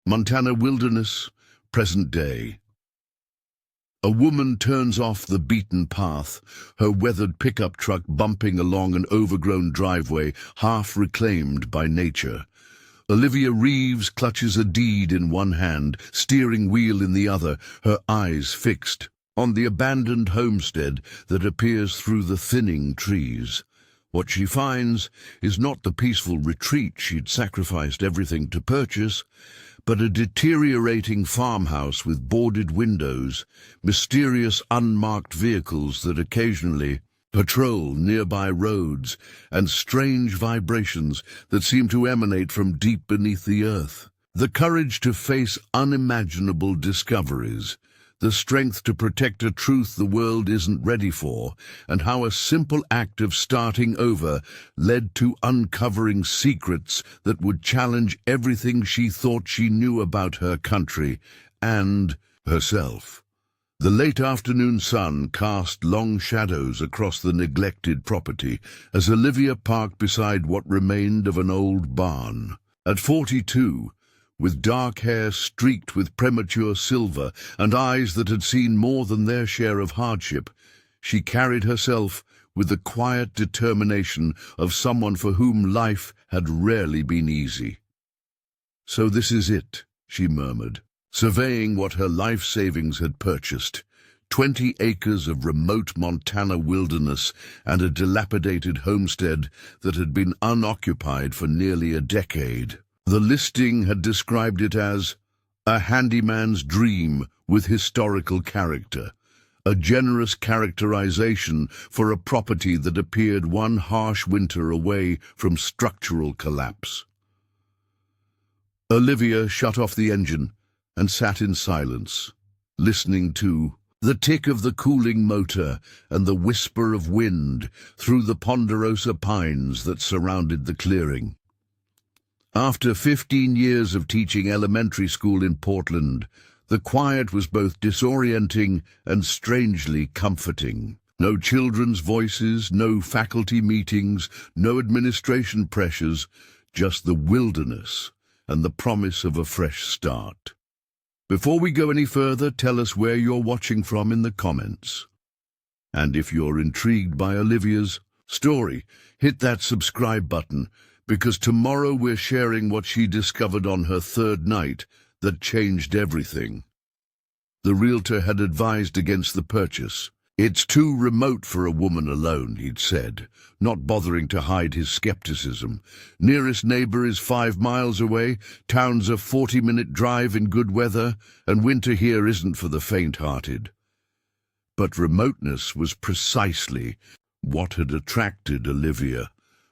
Montana wilderness, present day. A woman turns off the beaten path, her weathered pickup truck bumping along an overgrown driveway half reclaimed by nature. Olivia Reeves clutches a deed in one hand, steering wheel in the other, her eyes fixed on the abandoned homestead that appears through the thinning trees. What she finds is not the peaceful retreat she'd sacrificed everything to purchase, but a deteriorating farmhouse with boarded windows, mysterious unmarked vehicles that occasionally patrol nearby roads, and strange vibrations that seem to emanate from deep beneath the earth. The courage to face unimaginable discoveries, the strength to protect a truth the world isn't ready for, and how a simple act of starting over led to uncovering secrets that would challenge everything she thought she knew about her country and herself. The late afternoon sun cast long shadows across the neglected property as Olivia parked beside what remained of an old barn. At 42, with dark hair streaked with premature silver and eyes that had seen more than their share of hardship, she carried herself with the quiet determination of someone for whom life had rarely been easy. "So this is it," she murmured, surveying what her life savings had purchased. 20 acres of remote Montana wilderness and a dilapidated homestead that had been unoccupied for nearly a decade. The listing had described it as a handyman's dream with historical character, a generous characterization for a property that appeared one harsh winter away from structural collapse. Olivia shut off the engine and sat in silence, listening to the tick of the cooling motor and the whisper of wind through the ponderosa pines that surrounded the clearing. After 15 years of teaching elementary school in Portland, the quiet was both disorienting and strangely comforting. No children's voices, no faculty meetings, no administration pressures, just the wilderness and the promise of a fresh start. Before we go any further, tell us where you're watching from in the comments. And if you're intrigued by Olivia's story, hit that subscribe button, because tomorrow we're sharing what she discovered on her third night that changed everything. The realtor had advised against the purchase. "It's too remote for a woman alone," he'd said, not bothering to hide his skepticism. "Nearest neighbor is 5 miles away, town's a 40-minute drive in good weather, and winter here isn't for the faint-hearted." But remoteness was precisely what had attracted Olivia.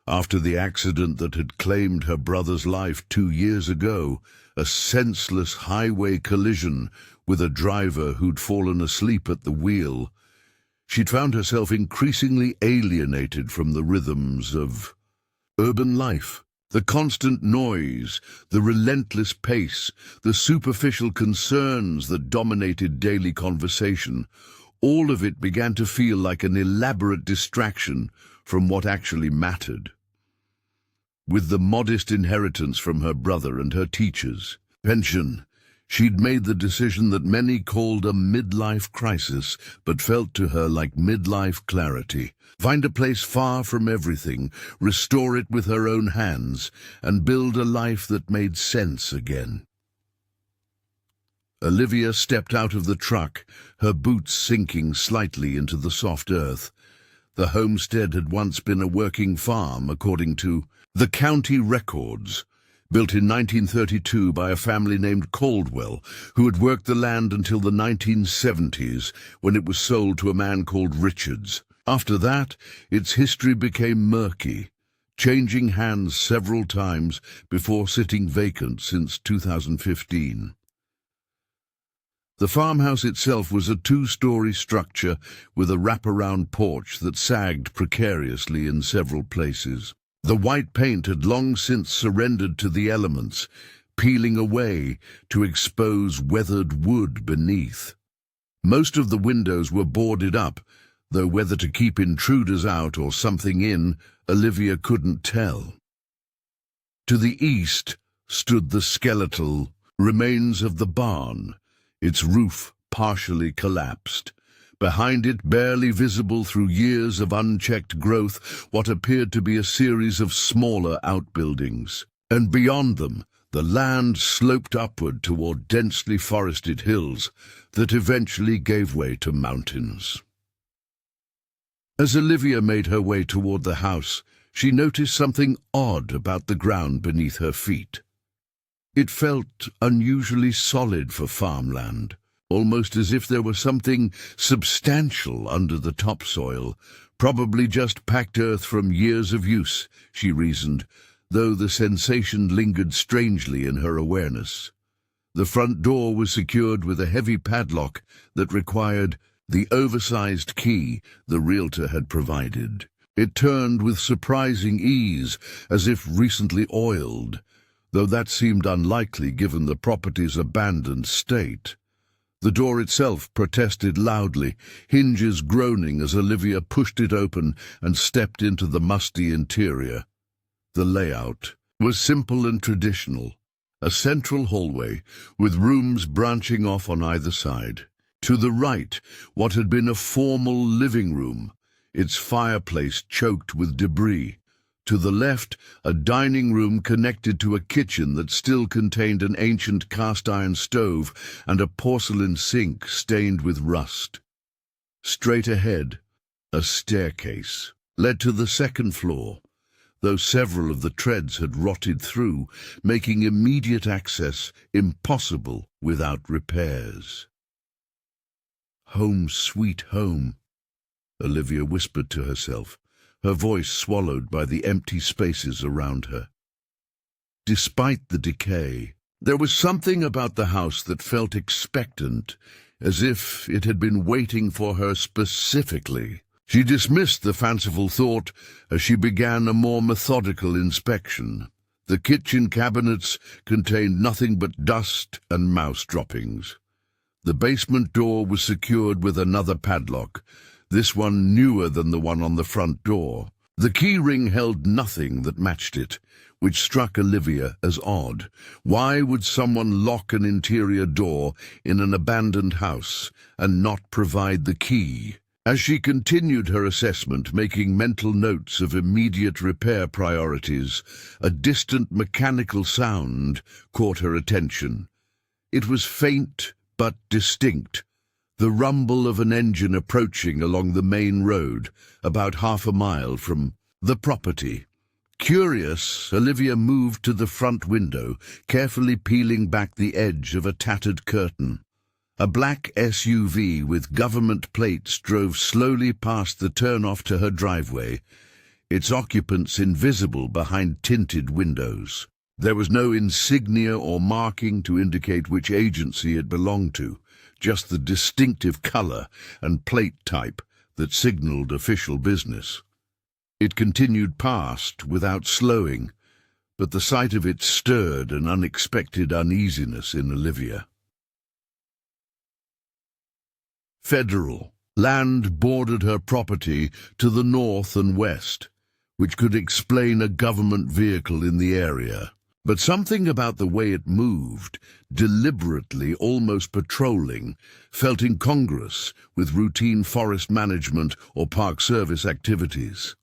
After the accident that had claimed her brother's life 2 years ago, a senseless highway collision with a driver who'd fallen asleep at the wheel, she'd found herself increasingly alienated from the rhythms of urban life. The constant noise, the relentless pace, the superficial concerns that dominated daily conversation, all of it began to feel like an elaborate distraction from what actually mattered. With the modest inheritance from her brother and her teacher's pension, she'd made the decision that many called a midlife crisis, but felt to her like midlife clarity. Find a place far from everything, restore it with her own hands, and build a life that made sense again. Olivia stepped out of the truck, her boots sinking slightly into the soft earth. The homestead had once been a working farm, according to the county records, built in 1932 by a family named Caldwell, who had worked the land until the 1970s, when it was sold to a man called Richards. After that, its history became murky, changing hands several times before sitting vacant since 2015. The farmhouse itself was a 2-story structure with a wraparound porch that sagged precariously in several places. The white paint had long since surrendered to the elements, peeling away to expose weathered wood beneath. Most of the windows were boarded up, though whether to keep intruders out or something in, Olivia couldn't tell. To the east stood the skeletal Remains of the barn, its roof partially collapsed. Behind it, barely visible through years of unchecked growth, what appeared to be a series of smaller outbuildings. And beyond them, the land sloped upward toward densely forested hills that eventually gave way to mountains. As Olivia made her way toward the house, she noticed something odd about the ground beneath her feet. It felt unusually solid for farmland, almost as if there was something substantial under the topsoil, probably just packed earth from years of use, she reasoned, though the sensation lingered strangely in her awareness. The front door was secured with a heavy padlock that required the oversized key the realtor had provided. It turned with surprising ease, as if recently oiled, though that seemed unlikely given the property's abandoned state. The door itself protested loudly, hinges groaning as Olivia pushed it open and stepped into the musty interior. The layout was simple and traditional, a central hallway with rooms branching off on either side. To the right, what had been a formal living room, its fireplace choked with debris. To the left, a dining room connected to a kitchen that still contained an ancient cast-iron stove and a porcelain sink stained with rust. Straight ahead, a staircase led to the second floor, though several of the treads had rotted through, making immediate access impossible without repairs. "Home, sweet home," Olivia whispered to herself, her voice swallowed by the empty spaces around her. Despite the decay, there was something about the house that felt expectant, as if it had been waiting for her specifically. She dismissed the fanciful thought as she began a more methodical inspection. The kitchen cabinets contained nothing but dust and mouse droppings. The basement door was secured with another padlock, this one newer than the one on the front door. The key ring held nothing that matched it, which struck Olivia as odd. Why would someone lock an interior door in an abandoned house and not provide the key? As she continued her assessment, making mental notes of immediate repair priorities, a distant mechanical sound caught her attention. It was faint but distinct, the rumble of an engine approaching along the main road, about half a mile from the property. Curious, Olivia moved to the front window, carefully peeling back the edge of a tattered curtain. A black SUV with government plates drove slowly past the turnoff to her driveway, its occupants invisible behind tinted windows. There was no insignia or marking to indicate which agency it belonged to, just the distinctive color and plate type that signaled official business. It continued past without slowing, but the sight of it stirred an unexpected uneasiness in Olivia. Federal land bordered her property to the north and west, which could explain a government vehicle in the area. But something about the way it moved, deliberately almost patrolling, felt incongruous with routine forest management or park service activities.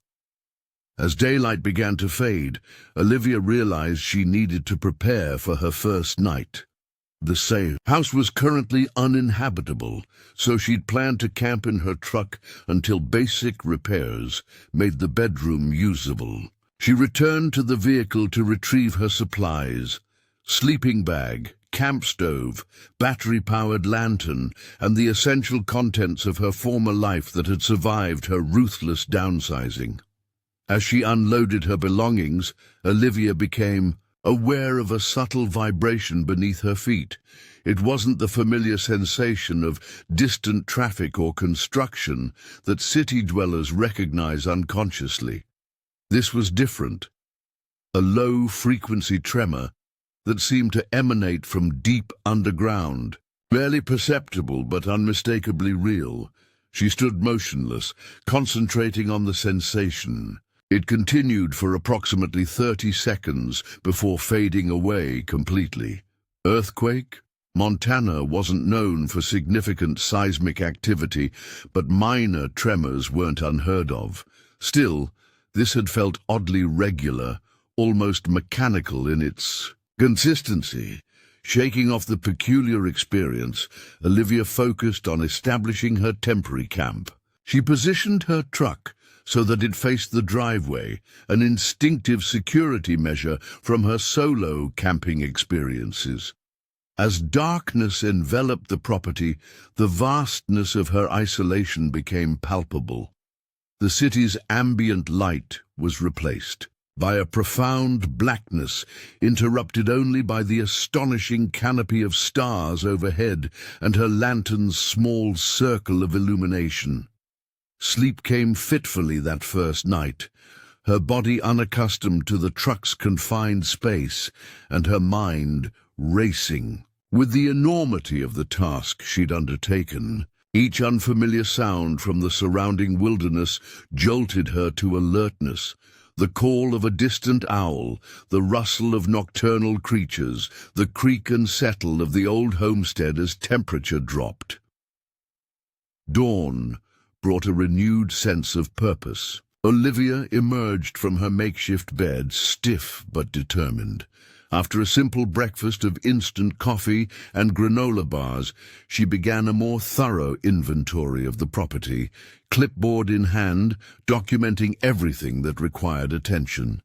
As daylight began to fade, Olivia realized she needed to prepare for her first night. The house was currently uninhabitable, so she'd planned to camp in her truck until basic repairs made the bedroom usable. She returned to the vehicle to retrieve her supplies: sleeping bag, camp stove, battery-powered lantern, and the essential contents of her former life that had survived her ruthless downsizing. As she unloaded her belongings, Olivia became aware of a subtle vibration beneath her feet. It wasn't the familiar sensation of distant traffic or construction that city dwellers recognize unconsciously. This was different, a low-frequency tremor that seemed to emanate from deep underground, barely perceptible but unmistakably real. She stood motionless, concentrating on the sensation. It continued for approximately 30 seconds before fading away completely. Earthquake? Montana wasn't known for significant seismic activity, but minor tremors weren't unheard of. Still, this had felt oddly regular, almost mechanical in its consistency. Shaking off the peculiar experience, Olivia focused on establishing her temporary camp. She positioned her truck so that it faced the driveway, an instinctive security measure from her solo camping experiences. As darkness enveloped the property, the vastness of her isolation became palpable. The city's ambient light was replaced by a profound blackness, interrupted only by the astonishing canopy of stars overhead and her lantern's small circle of illumination. Sleep came fitfully that first night, her body unaccustomed to the truck's confined space and her mind racing with the enormity of the task she'd undertaken. Each unfamiliar sound from the surrounding wilderness jolted her to alertness. The call of a distant owl, the rustle of nocturnal creatures, the creak and settle of the old homestead as temperature dropped. Dawn brought a renewed sense of purpose. Olivia emerged from her makeshift bed, stiff but determined. After a simple breakfast of instant coffee and granola bars, she began a more thorough inventory of the property, clipboard in hand, documenting everything that required attention.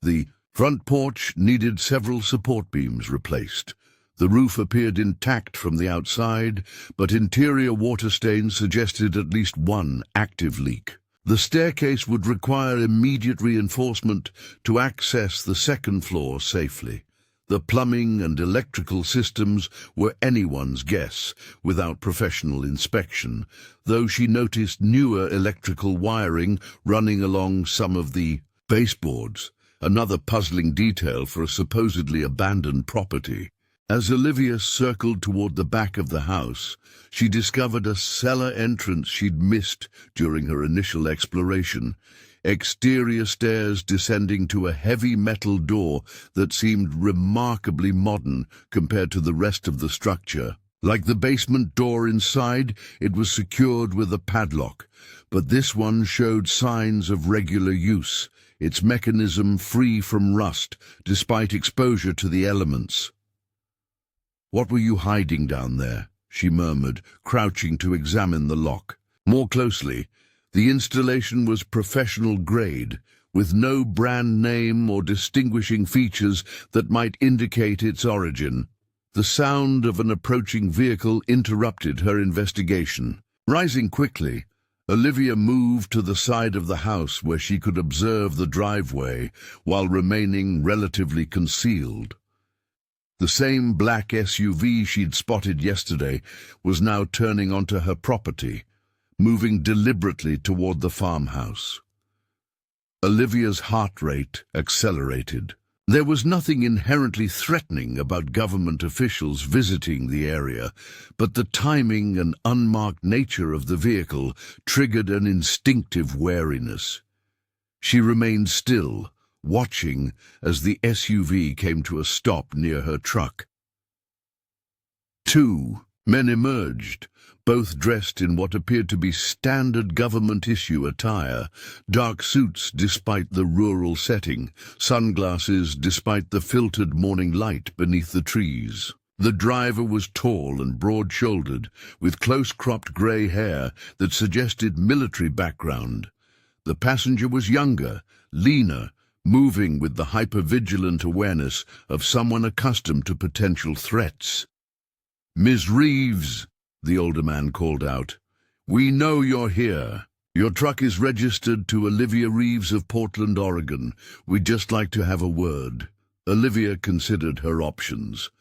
The front porch needed several support beams replaced. The roof appeared intact from the outside, but interior water stains suggested at least one active leak. The staircase would require immediate reinforcement to access the second floor safely. The plumbing and electrical systems were anyone's guess without professional inspection, though she noticed newer electrical wiring running along some of the baseboards, another puzzling detail for a supposedly abandoned property. As Olivia circled toward the back of the house, she discovered a cellar entrance she'd missed during her initial exploration. Exterior stairs descending to a heavy metal door that seemed remarkably modern compared to the rest of the structure. Like the basement door inside, it was secured with a padlock, but this one showed signs of regular use, its mechanism free from rust despite exposure to the elements. "What were you hiding down there?" she murmured, crouching to examine the lock. More closely, the installation was professional grade, with no brand name or distinguishing features that might indicate its origin. The sound of an approaching vehicle interrupted her investigation. Rising quickly, Olivia moved to the side of the house where she could observe the driveway while remaining relatively concealed. The same black SUV she'd spotted yesterday was now turning onto her property, moving deliberately toward the farmhouse. Olivia's heart rate accelerated. There was nothing inherently threatening about government officials visiting the area, but the timing and unmarked nature of the vehicle triggered an instinctive wariness. She remained still, watching as the SUV came to a stop near her truck. Two men emerged, both dressed in what appeared to be standard government-issue attire, dark suits despite the rural setting, sunglasses despite the filtered morning light beneath the trees. The driver was tall and broad-shouldered, with close-cropped grey hair that suggested military background. The passenger was younger, leaner, moving with the hyper-vigilant awareness of someone accustomed to potential threats. "Ms. Reeves," the older man called out, "we know you're here. Your truck is registered to Olivia Reeves of Portland, Oregon. We'd just like to have a word." Olivia considered her options.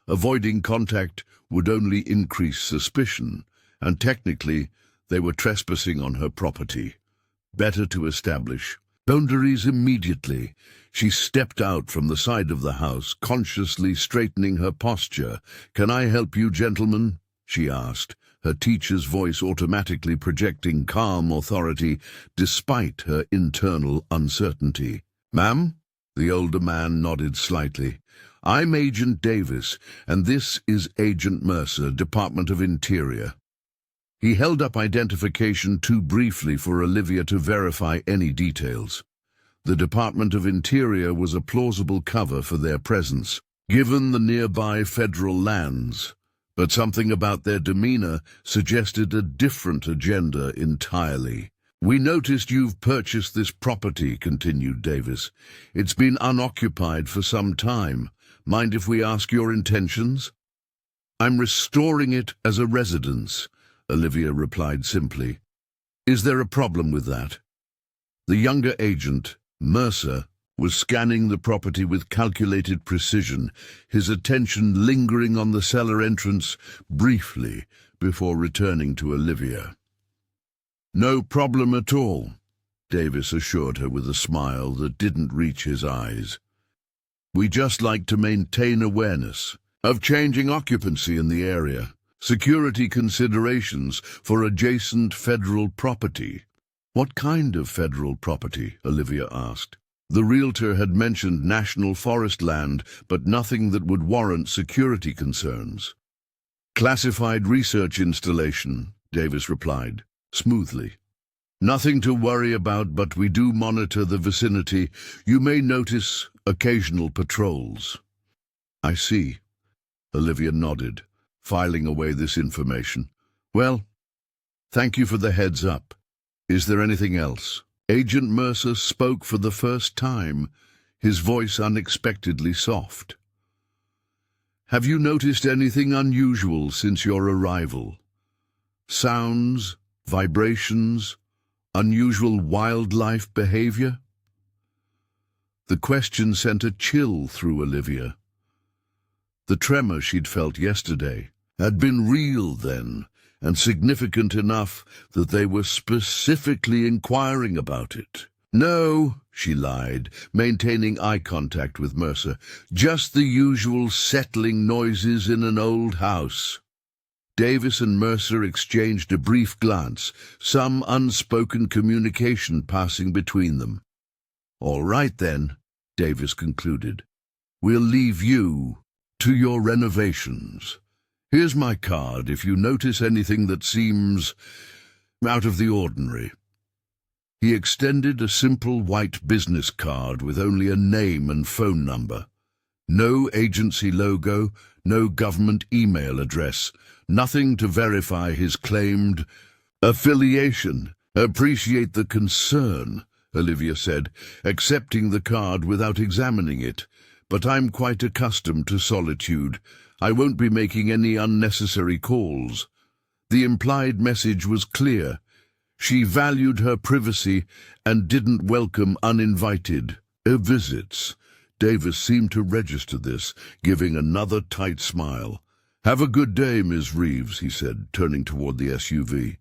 Avoiding contact would only increase suspicion, and technically they were trespassing on her property. Better to establish boundaries immediately. She stepped out from the side of the house, consciously straightening her posture. "Can I help you, gentlemen?" she asked, her teacher's voice automatically projecting calm authority despite her internal uncertainty. "Ma'am?" The older man nodded slightly. I'm Agent Davis, and this is Agent Mercer, Department of Interior." He held up identification too briefly for Olivia to verify any details. The Department of Interior was a plausible cover for their presence, given the nearby federal lands, but something about their demeanor suggested a different agenda entirely. "We noticed you've purchased this property," continued Davis. "It's been unoccupied for some time. Mind if we ask your intentions?" "I'm restoring it as a residence," Olivia replied simply. "Is there a problem with that?" The younger agent, Mercer, was scanning the property with calculated precision, his attention lingering on the cellar entrance briefly before returning to Olivia. "No problem at all," Davis assured her with a smile that didn't reach his eyes. "We just like to maintain awareness of changing occupancy in the area, security considerations for adjacent federal property." "What kind of federal property?" Olivia asked. The realtor had mentioned national forest land, but nothing that would warrant security concerns. "Classified research installation," Davis replied, smoothly. "Nothing to worry about, but we do monitor the vicinity. You may notice occasional patrols." "I see." Olivia nodded, filing away this information. "Well, thank you for the heads up. Is there anything else?" Agent Mercer spoke for the first time, his voice unexpectedly soft. "Have you noticed anything unusual since your arrival? Sounds, vibrations, unusual wildlife behavior?" The question sent a chill through Olivia. The tremor she'd felt yesterday had been real then, and significant enough that they were specifically inquiring about it. "No," she lied, maintaining eye contact with Mercer. "Just the usual settling noises in an old house." Davis and Mercer exchanged a brief glance, some unspoken communication passing between them. "All right then," Davis concluded. "We'll leave you to your renovations. Here's my card if you notice anything that seems out of the ordinary." He extended a simple white business card with only a name and phone number. No agency logo, no government email address, nothing to verify his claimed affiliation. "Appreciate the concern," Olivia said, accepting the card without examining it. "But I'm quite accustomed to solitude. I won't be making any unnecessary calls." The implied message was clear. She valued her privacy and didn't welcome uninvited visits. Davis seemed to register this, giving another tight smile. "Have a good day, Ms. Reeves," he said, turning toward the SUV.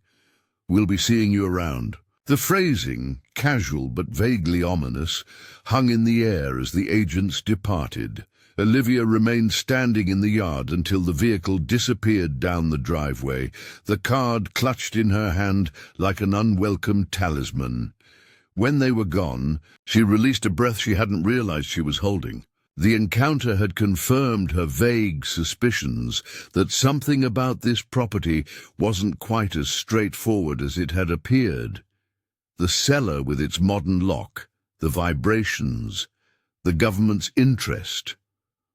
"We'll be seeing you around." The phrasing, casual but vaguely ominous, hung in the air as the agents departed. Olivia remained standing in the yard until the vehicle disappeared down the driveway, the card clutched in her hand like an unwelcome talisman. When they were gone, she released a breath she hadn't realized she was holding. The encounter had confirmed her vague suspicions that something about this property wasn't quite as straightforward as it had appeared. The cellar with its modern lock, the vibrations, the government's interest,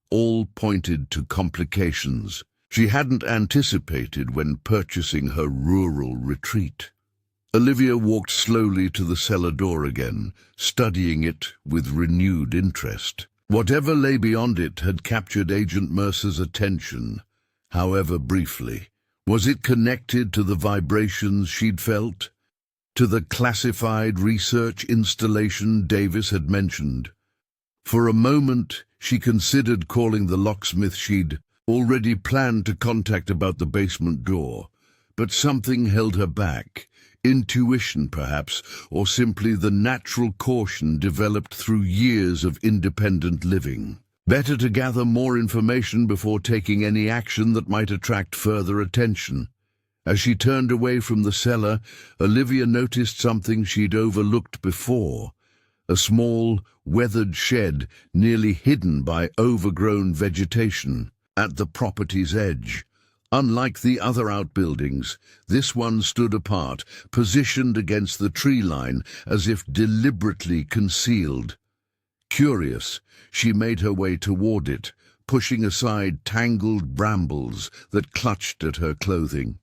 all pointed to complications she hadn't anticipated when purchasing her rural retreat. Olivia walked slowly to the cellar door again, studying it with renewed interest. Whatever lay beyond it had captured Agent Mercer's attention, however briefly. Was it connected to the vibrations she'd felt? To the classified research installation Davis had mentioned? For a moment, she considered calling the locksmith she'd already planned to contact about the basement door, but something held her back. Intuition, perhaps, or simply the natural caution developed through years of independent living. Better to gather more information before taking any action that might attract further attention. As she turned away from the cellar, Olivia noticed something she'd overlooked before. a small, weathered shed nearly hidden by overgrown vegetation at the property's edge. Unlike the other outbuildings, this one stood apart, positioned against the tree line as if deliberately concealed. Curious, she made her way toward it, pushing aside tangled brambles that clutched at her clothing.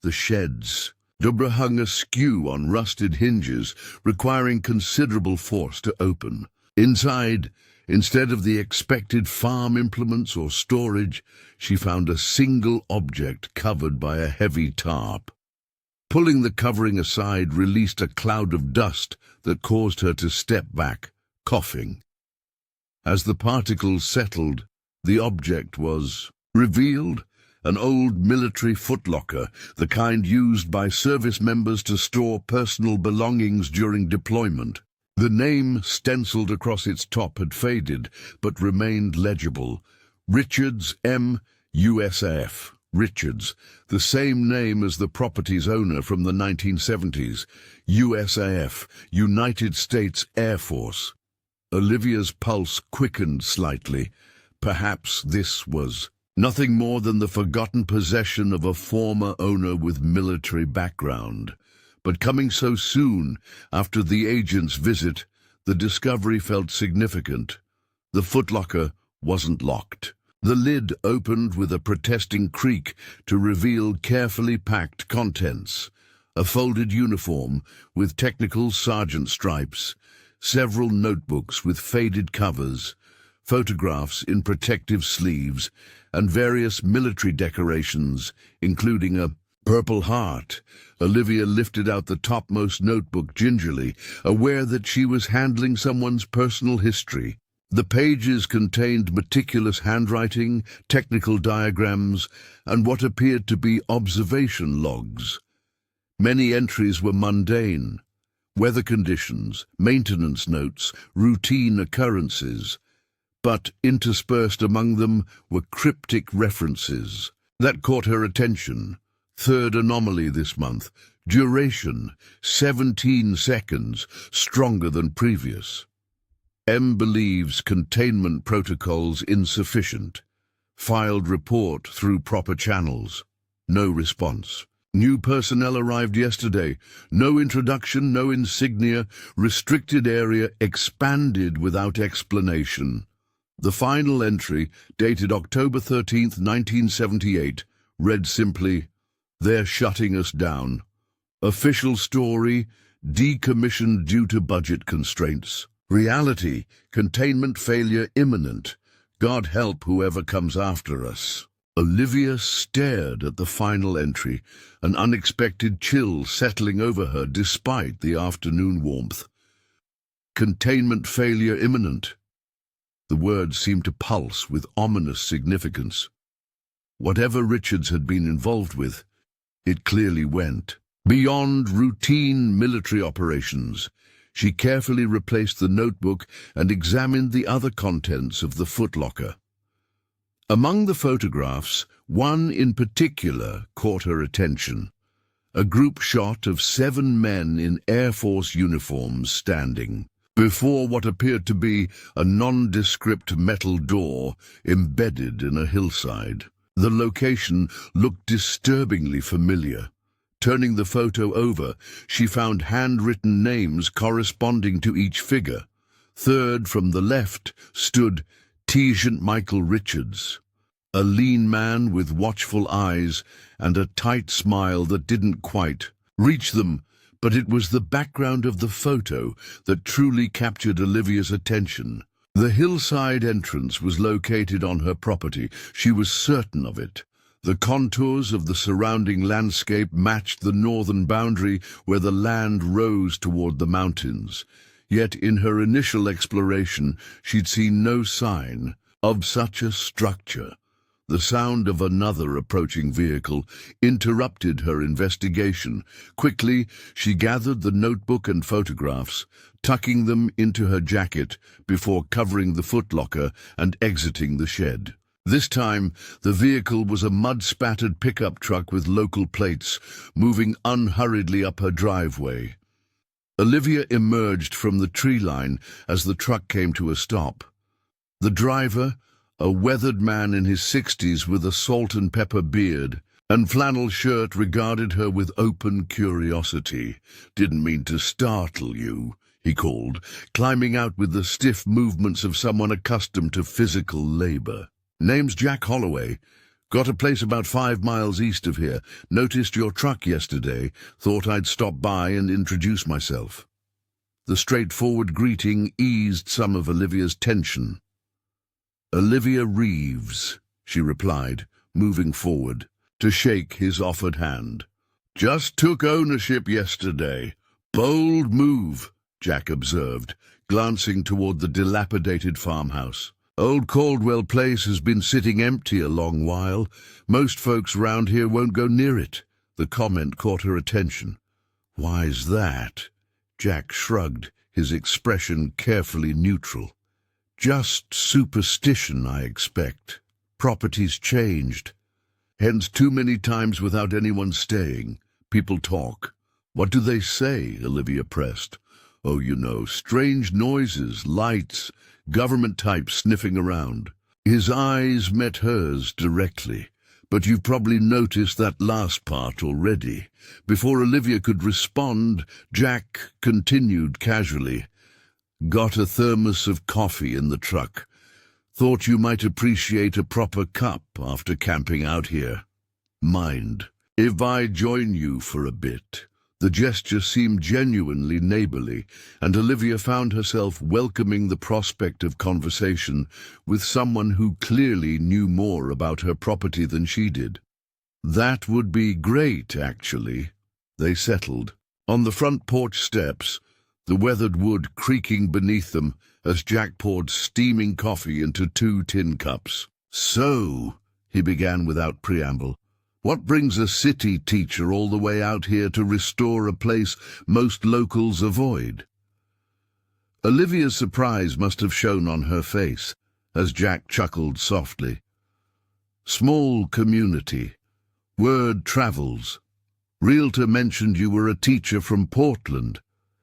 The sheds. Dubra hung askew on rusted hinges, requiring considerable force to open. Inside, instead of the expected farm implements or storage, she found a single object covered by a heavy tarp. Pulling the covering aside released a cloud of dust that caused her to step back, coughing. As the particles settled, the object was revealed. An old military footlocker, the kind used by service members to store personal belongings during deployment. The name stenciled across its top had faded, but remained legible. Richards M. USAF. Richards, the same name as the property's owner from the 1970s. USAF, United States Air Force. Olivia's pulse quickened slightly. Perhaps this was nothing more than the forgotten possession of a former owner with military background. But coming so soon after the agent's visit, the discovery felt significant. The footlocker wasn't locked. The lid opened with a protesting creak to reveal carefully packed contents. A folded uniform with technical sergeant stripes, several notebooks with faded covers, photographs in protective sleeves, and various military decorations, including a Purple Heart. Olivia lifted out the topmost notebook gingerly, aware that she was handling someone's personal history. The pages contained meticulous handwriting, technical diagrams, and what appeared to be observation logs. Many entries were mundane: weather conditions, maintenance notes, routine occurrences. But interspersed among them were cryptic references that caught her attention. Third anomaly this month. Duration, 17 seconds, stronger than previous. M believes containment protocols insufficient. Filed report through proper channels. No response. New personnel arrived yesterday. No introduction, no insignia. Restricted area expanded without explanation. The final entry, dated October 13th, 1978, read simply, "They're shutting us down. Official story, decommissioned due to budget constraints. Reality, containment failure imminent. God help whoever comes after us." Olivia stared at the final entry, an unexpected chill settling over her despite the afternoon warmth. Containment failure imminent. The words seemed to pulse with ominous significance. Whatever Richards had been involved with, it clearly went beyond routine military operations. She carefully replaced the notebook and examined the other contents of the footlocker. Among the photographs, one in particular caught her attention. A group shot of 7 men in Air Force uniforms standing before what appeared to be a nondescript metal door embedded in a hillside. The location looked disturbingly familiar. Turning the photo over, she found handwritten names corresponding to each figure. Third from the left stood Sergeant Michael Richards, a lean man with watchful eyes and a tight smile that didn't quite reach them. But it was the background of the photo that truly captured Olivia's attention. The hillside entrance was located on her property. She was certain of it. The contours of the surrounding landscape matched the northern boundary where the land rose toward the mountains. Yet in her initial exploration, she'd seen no sign of such a structure. The sound of another approaching vehicle interrupted her investigation. Quickly, she gathered the notebook and photographs, tucking them into her jacket before covering the footlocker and exiting the shed. This time, the vehicle was a mud-spattered pickup truck with local plates, moving unhurriedly up her driveway. Olivia emerged from the tree line as the truck came to a stop. The driver, a weathered man in his 60s with a salt and pepper beard and flannel shirt, regarded her with open curiosity. "Didn't mean to startle you," he called, climbing out with the stiff movements of someone accustomed to physical labor. "Name's Jack Holloway. Got a place about 5 miles east of here. Noticed your truck yesterday. Thought I'd stop by and introduce myself." The straightforward greeting eased some of Olivia's tension. "Olivia Reeves," she replied, moving forward to shake his offered hand. "Just took ownership yesterday. Bold move," Jack observed, glancing toward the dilapidated farmhouse. "Old Caldwell Place has been sitting empty a long while. Most folks round here won't go near it." The comment caught her attention. "Why's that?" Jack shrugged, his expression carefully neutral. "Just superstition, I expect. Property's changed. Hence too many times without anyone staying. People talk." "What do they say?" Olivia pressed. "Oh, strange noises, lights, government types sniffing around." His eyes met hers directly. "But you've probably noticed that last part already." Before Olivia could respond, Jack continued casually. "Got a thermos of coffee in the truck. Thought you might appreciate a proper cup after camping out here. Mind if I join you for a bit?" The gesture seemed genuinely neighborly, and Olivia found herself welcoming the prospect of conversation with someone who clearly knew more about her property than she did. "That would be great, actually." They settled. On the front porch steps, the weathered wood creaking beneath them as Jack poured steaming coffee into 2 tin cups. "So," he began without preamble, "what brings a city teacher all the way out here to restore a place most locals avoid?" Olivia's surprise must have shown on her face as Jack chuckled softly. "Small community. Word travels. Realtor mentioned you were a teacher from Portland."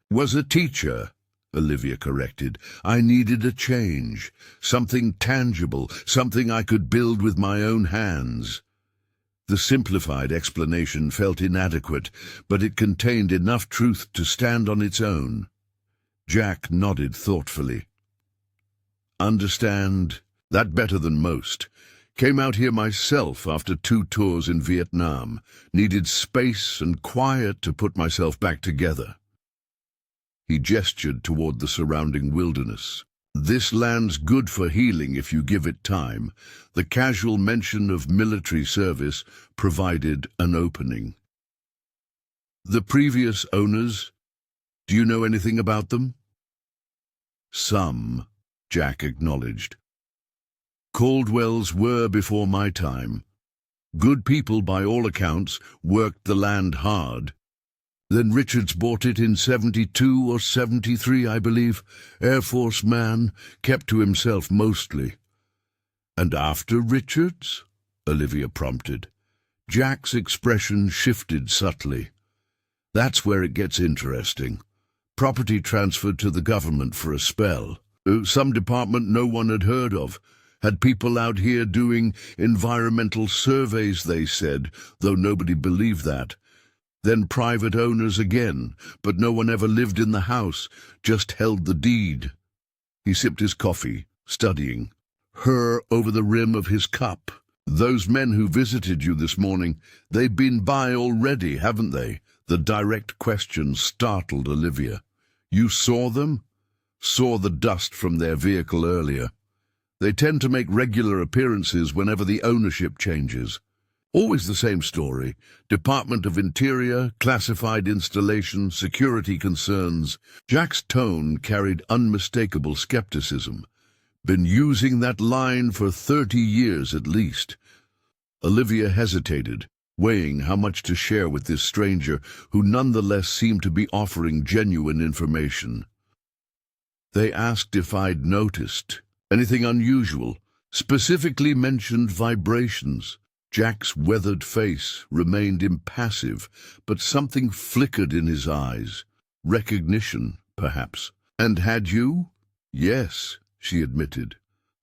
"Was a teacher," Olivia corrected. "I needed a change. Something tangible, something I could build with my own hands." The simplified explanation felt inadequate, but it contained enough truth to stand on its own. Jack nodded thoughtfully. "Understand that better than most. Came out here myself after 2 tours in Vietnam. Needed space and quiet to put myself back together." He gestured toward the surrounding wilderness. "This land's good for healing if you give it time." The casual mention of military service provided an opening. "The previous owners, do you know anything about them?" "Some," Jack acknowledged. "Caldwells were before my time. Good people by all accounts, worked the land hard. Then Richards bought it in 72 or 73, I believe. Air Force man, kept to himself mostly." "And after Richards?" Olivia prompted. Jack's expression shifted subtly. "That's where it gets interesting. Property transferred to the government for a spell. Some department no one had heard of. Had people out here doing environmental surveys, they said, though nobody believed that. Then private owners again, but no one ever lived in the house, just held the deed." He sipped his coffee, studying her over the rim of his cup. "Those men who visited you this morning, they've been by already, haven't they?" The direct question startled Olivia. "You saw them?" "Saw the dust from their vehicle earlier. They tend to make regular appearances whenever the ownership changes. Always the same story. Department of Interior, classified installation, security concerns." Jack's tone carried unmistakable skepticism. "Been using that line for 30 years at least." Olivia hesitated, weighing how much to share with this stranger, who nonetheless seemed to be offering genuine information. "They asked if I'd noticed anything unusual, specifically mentioned vibrations." Jack's weathered face remained impassive, but something flickered in his eyes. Recognition, perhaps. And had you? Yes, she admitted.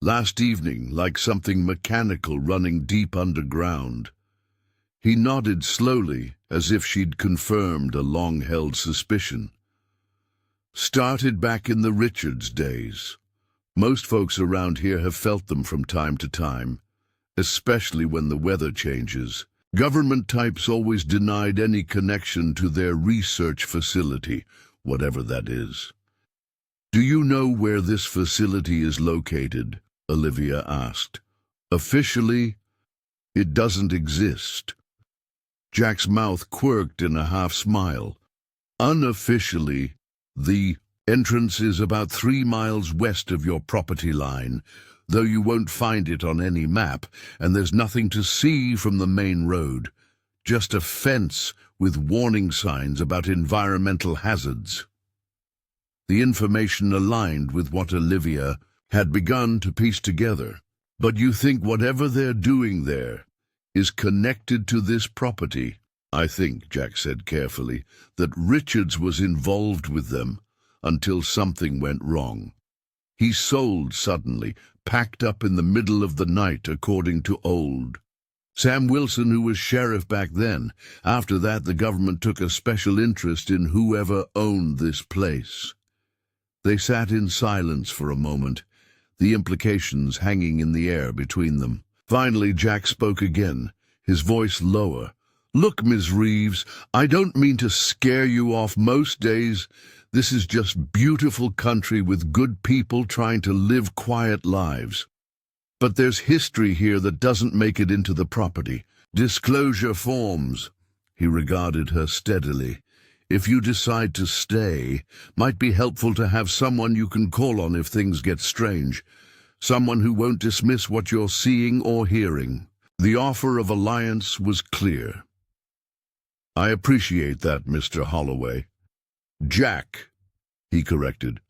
Last evening, like something mechanical running deep underground. He nodded slowly, as if she'd confirmed a long-held suspicion. Started back in the Richards days. Most folks around here have felt them from time to time, especially when the weather changes. Government types always denied any connection to their research facility, whatever that is. Do you know where this facility is located? Olivia asked. Officially, it doesn't exist. Jack's mouth quirked in a half-smile. Unofficially, the entrance is about 3 miles west of your property line, though you won't find it on any map, and there's nothing to see from the main road. Just a fence with warning signs about environmental hazards. The information aligned with what Olivia had begun to piece together. But you think whatever they're doing there is connected to this property? I think, Jack said carefully, that Richards was involved with them until something went wrong. He sold suddenly, packed up in the middle of the night, according to Old. Sam Wilson, who was sheriff back then. After that, the government took a special interest in whoever owned this place. They sat in silence for a moment, the implications hanging in the air between them. Finally, Jack spoke again, his voice lower. Look, Ms. Reeves, I don't mean to scare you off most days. This is just beautiful country with good people trying to live quiet lives. But there's history here that doesn't make it into the property. Disclosure forms. He regarded her steadily. If you decide to stay, might be helpful to have someone you can call on if things get strange. Someone who won't dismiss what you're seeing or hearing. The offer of alliance was clear. I appreciate that, Mr. Holloway. Jack, he corrected.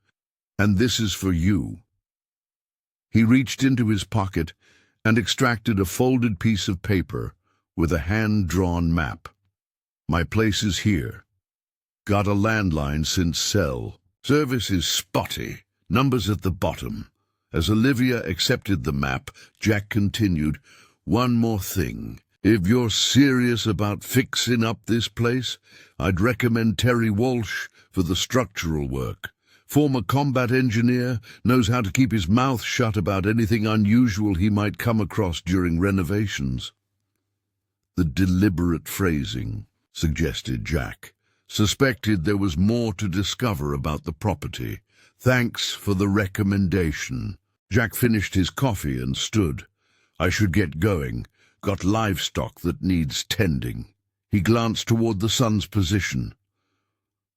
And this is for you. He reached into his pocket and extracted a folded piece of paper with a hand-drawn map. My place is here. Got a landline since cell. Service is spotty. Numbers at the bottom. As Olivia accepted the map, Jack continued, One more thing. If you're serious about fixing up this place, I'd recommend Terry Walsh for the structural work. Former combat engineer, knows how to keep his mouth shut about anything unusual he might come across during renovations. The deliberate phrasing, suggested Jack. Suspected there was more to discover about the property. Thanks for the recommendation. Jack finished his coffee and stood. I should get going. Got livestock that needs tending. He glanced toward the sun's position.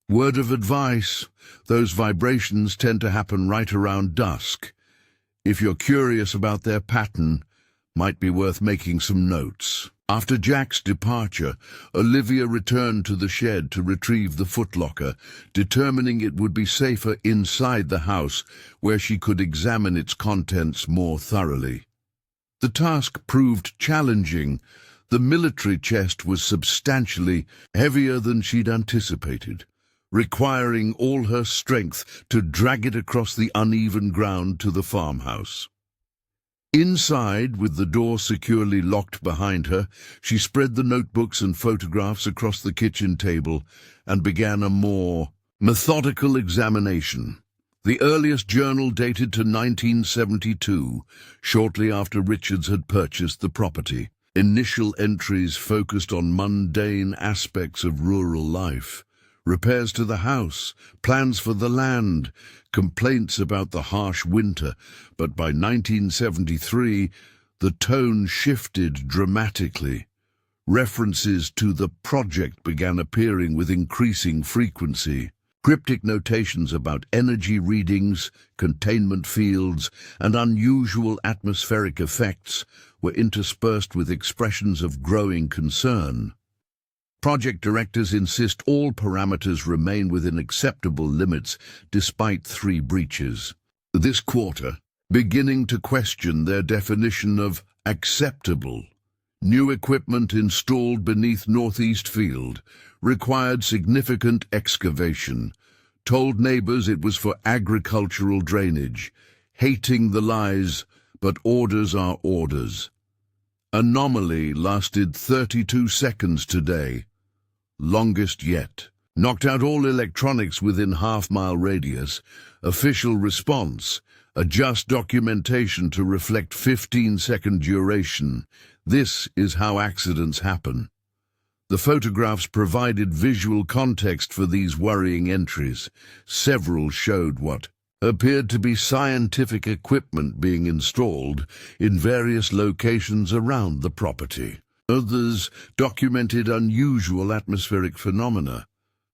Word of advice, those vibrations tend to happen right around dusk. If you're curious about their pattern, might be worth making some notes. After Jack's departure, Olivia returned to the shed to retrieve the footlocker, determining it would be safer inside the house, where she could examine its contents more thoroughly. The task proved challenging. The military chest was substantially heavier than she'd anticipated, requiring all her strength to drag it across the uneven ground to the farmhouse. Inside, with the door securely locked behind her, she spread the notebooks and photographs across the kitchen table and began a more methodical examination. The earliest journal dated to 1972, shortly after Richards had purchased the property. Initial entries focused on mundane aspects of rural life. Repairs to the house, plans for the land, complaints about the harsh winter, but by 1973, the tone shifted dramatically. References to the project began appearing with increasing frequency. Cryptic notations about energy readings, containment fields, and unusual atmospheric effects were interspersed with expressions of growing concern. Project directors insist all parameters remain within acceptable limits despite 3 breaches. This quarter, beginning to question their definition of acceptable. New equipment installed beneath Northeast Field required significant excavation, told neighbors it was for agricultural drainage, hating the lies, but orders are orders. Anomaly lasted 32 seconds today, longest yet. Knocked out all electronics within half-mile radius. Official response: adjust documentation to reflect 15-second duration. This is how accidents happen. The photographs provided visual context for these worrying entries. Several showed what appeared to be scientific equipment being installed in various locations around the property. Others documented unusual atmospheric phenomena,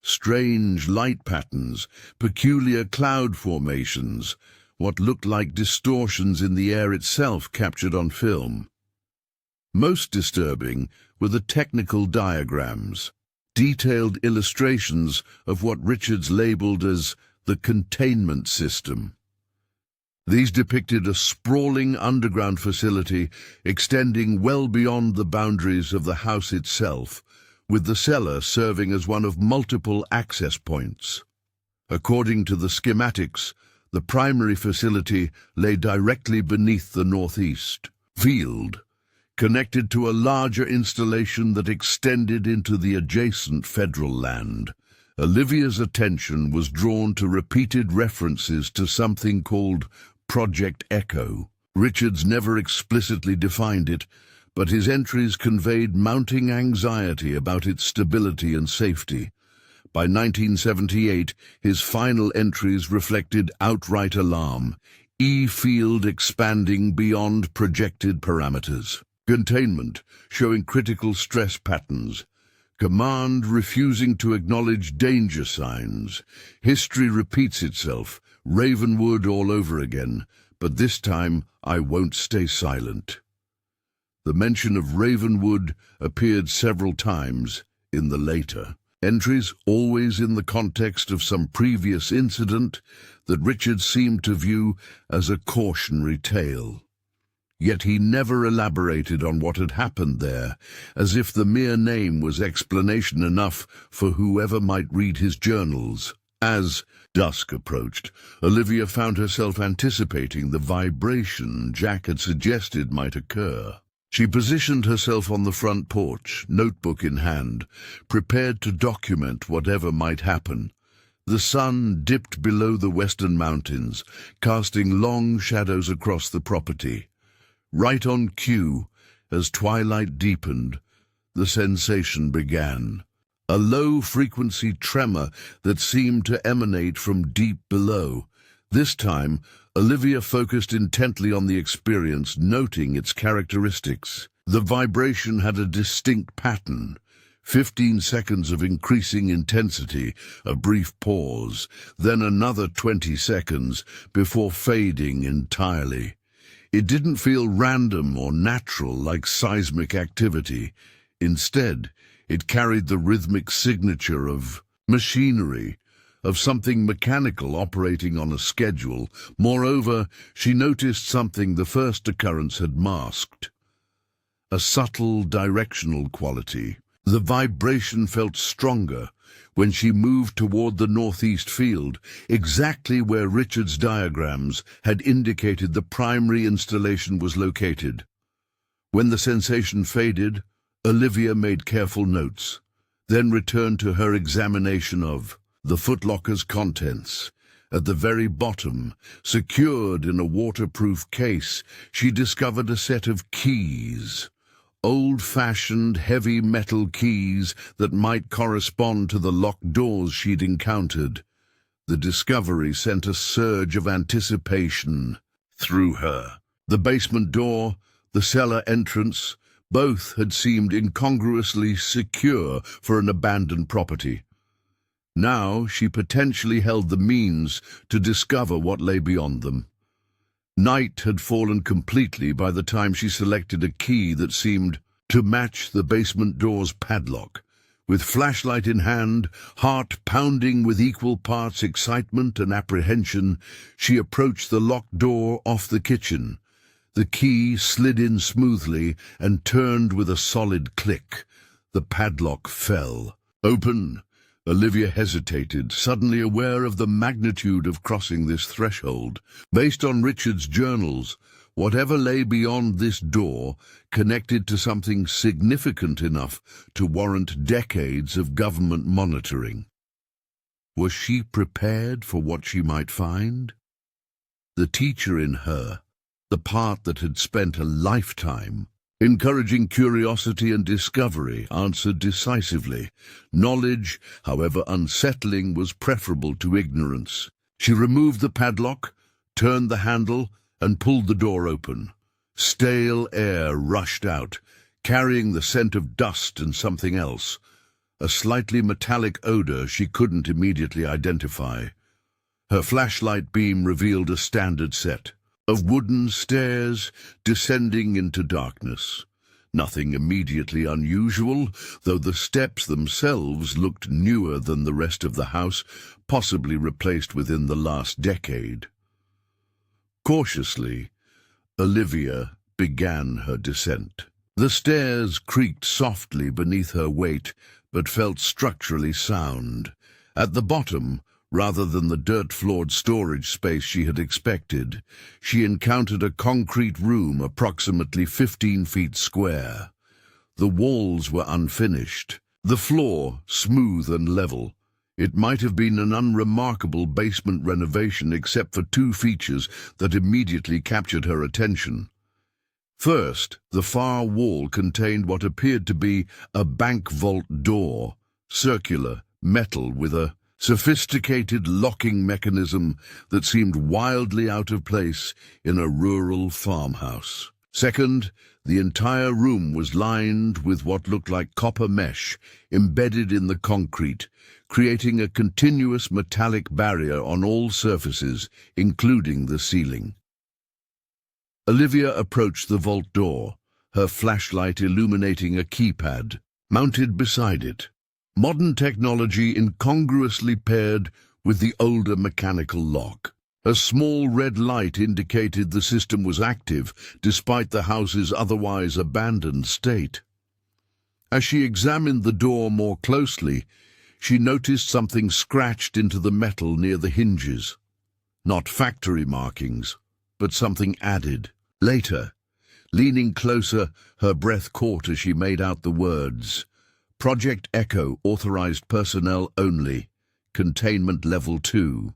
strange light patterns, peculiar cloud formations, what looked like distortions in the air itself captured on film. Most disturbing were the technical diagrams, detailed illustrations of what Richards labeled as the containment system. These depicted a sprawling underground facility extending well beyond the boundaries of the house itself, with the cellar serving as one of multiple access points. According to the schematics, the primary facility lay directly beneath the northeast field, connected to a larger installation that extended into the adjacent federal land. Olivia's attention was drawn to repeated references to something called Project Echo. Richards never explicitly defined it, but his entries conveyed mounting anxiety about its stability and safety. By 1978, his final entries reflected outright alarm, E-field expanding beyond projected parameters, containment showing critical stress patterns, command refusing to acknowledge danger signs. History repeats itself, Ravenwood all over again, but this time I won't stay silent. The mention of Ravenwood appeared several times in the later entries, always in the context of some previous incident that Richard seemed to view as a cautionary tale. Yet he never elaborated on what had happened there, as if the mere name was explanation enough for whoever might read his journals. As dusk approached, Olivia found herself anticipating the vibration Jack had suggested might occur. She positioned herself on the front porch, notebook in hand, prepared to document whatever might happen. The sun dipped below the western mountains, casting long shadows across the property. Right on cue, as twilight deepened, the sensation began. A low-frequency tremor that seemed to emanate from deep below. This time, Olivia focused intently on the experience, noting its characteristics. The vibration had a distinct pattern. 15 seconds of increasing intensity, a brief pause, then another 20 seconds before fading entirely. It didn't feel random or natural like seismic activity. Instead, it carried the rhythmic signature of machinery, of something mechanical operating on a schedule. Moreover, she noticed something the first occurrence had masked: a subtle directional quality. The vibration felt stronger when she moved toward the northeast field, exactly where Richard's diagrams had indicated the primary installation was located. When the sensation faded, Olivia made careful notes, then returned to her examination of the footlocker's contents. At the very bottom, secured in a waterproof case, she discovered a set of keys. Old-fashioned, heavy metal keys that might correspond to the locked doors she'd encountered. The discovery sent a surge of anticipation through her. The basement door, the cellar entrance, both had seemed incongruously secure for an abandoned property. Now she potentially held the means to discover what lay beyond them. Night had fallen completely by the time she selected a key that seemed to match the basement door's padlock. With flashlight in hand, heart pounding with equal parts excitement and apprehension, she approached the locked door off the kitchen. The key slid in smoothly and turned with a solid click. The padlock fell open, Olivia hesitated, suddenly aware of the magnitude of crossing this threshold. Based on Richard's journals, whatever lay beyond this door connected to something significant enough to warrant decades of government monitoring. Was she prepared for what she might find? The teacher in her, the part that had spent a lifetime encouraging curiosity and discovery, answered decisively. Knowledge, however unsettling, was preferable to ignorance. She removed the padlock, turned the handle, and pulled the door open. Stale air rushed out, carrying the scent of dust and something else, a slightly metallic odor she couldn't immediately identify. Her flashlight beam revealed a standard set of wooden stairs descending into darkness. Nothing immediately unusual, though the steps themselves looked newer than the rest of the house, possibly replaced within the last decade. Cautiously, Olivia began her descent. The stairs creaked softly beneath her weight, but felt structurally sound. At the bottom, rather than the dirt-floored storage space she had expected, she encountered a concrete room approximately 15 feet square. The walls were unfinished, the floor smooth and level. It might have been an unremarkable basement renovation except for two features that immediately captured her attention. First, the far wall contained what appeared to be a bank vault door, circular, metal with a sophisticated locking mechanism that seemed wildly out of place in a rural farmhouse. Second, the entire room was lined with what looked like copper mesh embedded in the concrete, creating a continuous metallic barrier on all surfaces, including the ceiling. Olivia approached the vault door, her flashlight illuminating a keypad mounted beside it. Modern technology incongruously paired with the older mechanical lock. A small red light indicated the system was active, despite the house's otherwise abandoned state. As she examined the door more closely, she noticed something scratched into the metal near the hinges. Not factory markings, but something added. Later, leaning closer, her breath caught as she made out the words, Project Echo, authorized personnel only, containment level 2.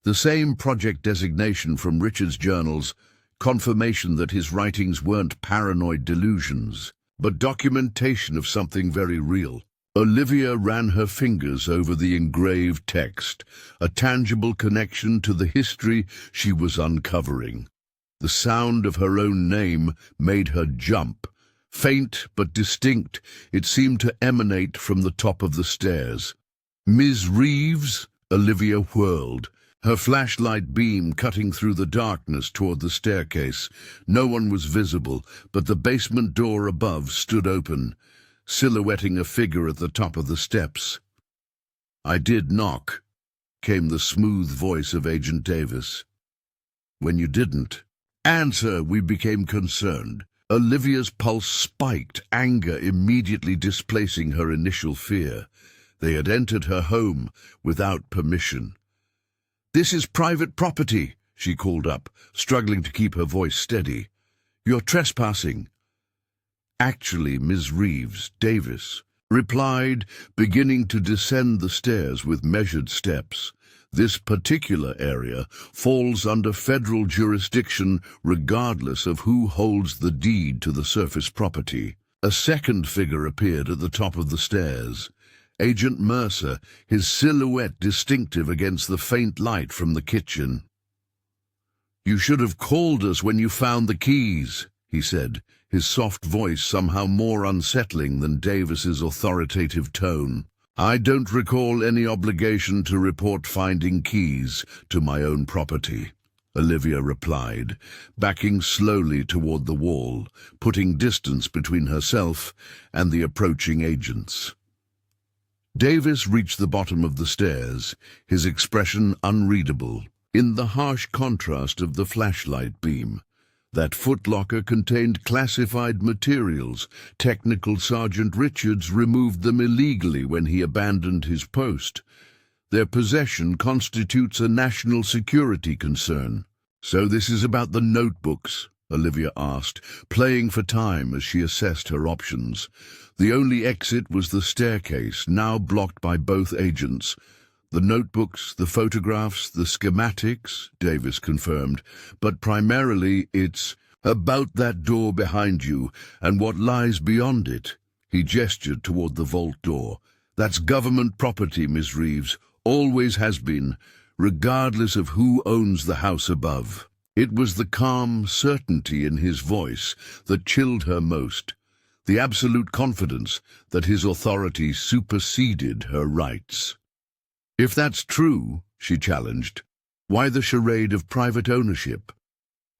The same project designation from Richard's journals, confirmation that his writings weren't paranoid delusions, but documentation of something very real. Olivia ran her fingers over the engraved text, a tangible connection to the history she was uncovering. The sound of her own name made her jump. Faint but distinct, it seemed to emanate from the top of the stairs. Ms. Reeves? Olivia whirled, her flashlight beam cutting through the darkness toward the staircase. No one was visible, but the basement door above stood open, silhouetting a figure at the top of the steps. "I did knock," came the smooth voice of Agent Davis. "When you didn't answer, we became concerned." Olivia's pulse spiked, anger immediately displacing her initial fear. They had entered her home without permission. "This is private property," she called up, struggling to keep her voice steady. "You're trespassing." "Actually, Ms. Reeves," Davis replied, beginning to descend the stairs with measured steps. "This particular area falls under federal jurisdiction regardless of who holds the deed to the surface property." A second figure appeared at the top of the stairs. Agent Mercer, his silhouette distinctive against the faint light from the kitchen. "You should have called us when you found the keys," he said, his soft voice somehow more unsettling than Davis's authoritative tone. "I don't recall any obligation to report finding keys to my own property," Olivia replied, backing slowly toward the wall, putting distance between herself and the approaching agents. Davis reached the bottom of the stairs, his expression unreadable, in the harsh contrast of the flashlight beam. That footlocker contained classified materials. Technical Sergeant Richards removed them illegally when he abandoned his post. Their possession constitutes a national security concern. "So this is about the notebooks?" Olivia asked, playing for time as she assessed her options. The only exit was the staircase, now blocked by both agents. "The notebooks, the photographs, the schematics," Davis confirmed, "but primarily it's about that door behind you and what lies beyond it." He gestured toward the vault door. "That's government property, Miss Reeves. Always has been, regardless of who owns the house above." It was the calm certainty in his voice that chilled her most, the absolute confidence that his authority superseded her rights. "If that's true," she challenged, "why the charade of private ownership?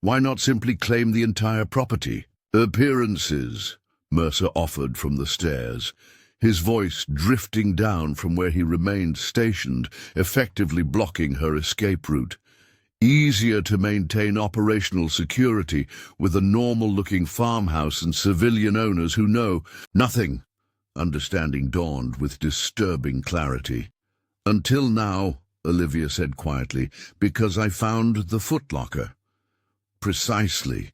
Why not simply claim the entire property?" "Appearances," Mercer offered from the stairs, his voice drifting down from where he remained stationed, effectively blocking her escape route. "Easier to maintain operational security with a normal-looking farmhouse and civilian owners who know nothing." Understanding dawned with disturbing clarity. "Until now," Olivia said quietly, "because I found the footlocker." "Precisely."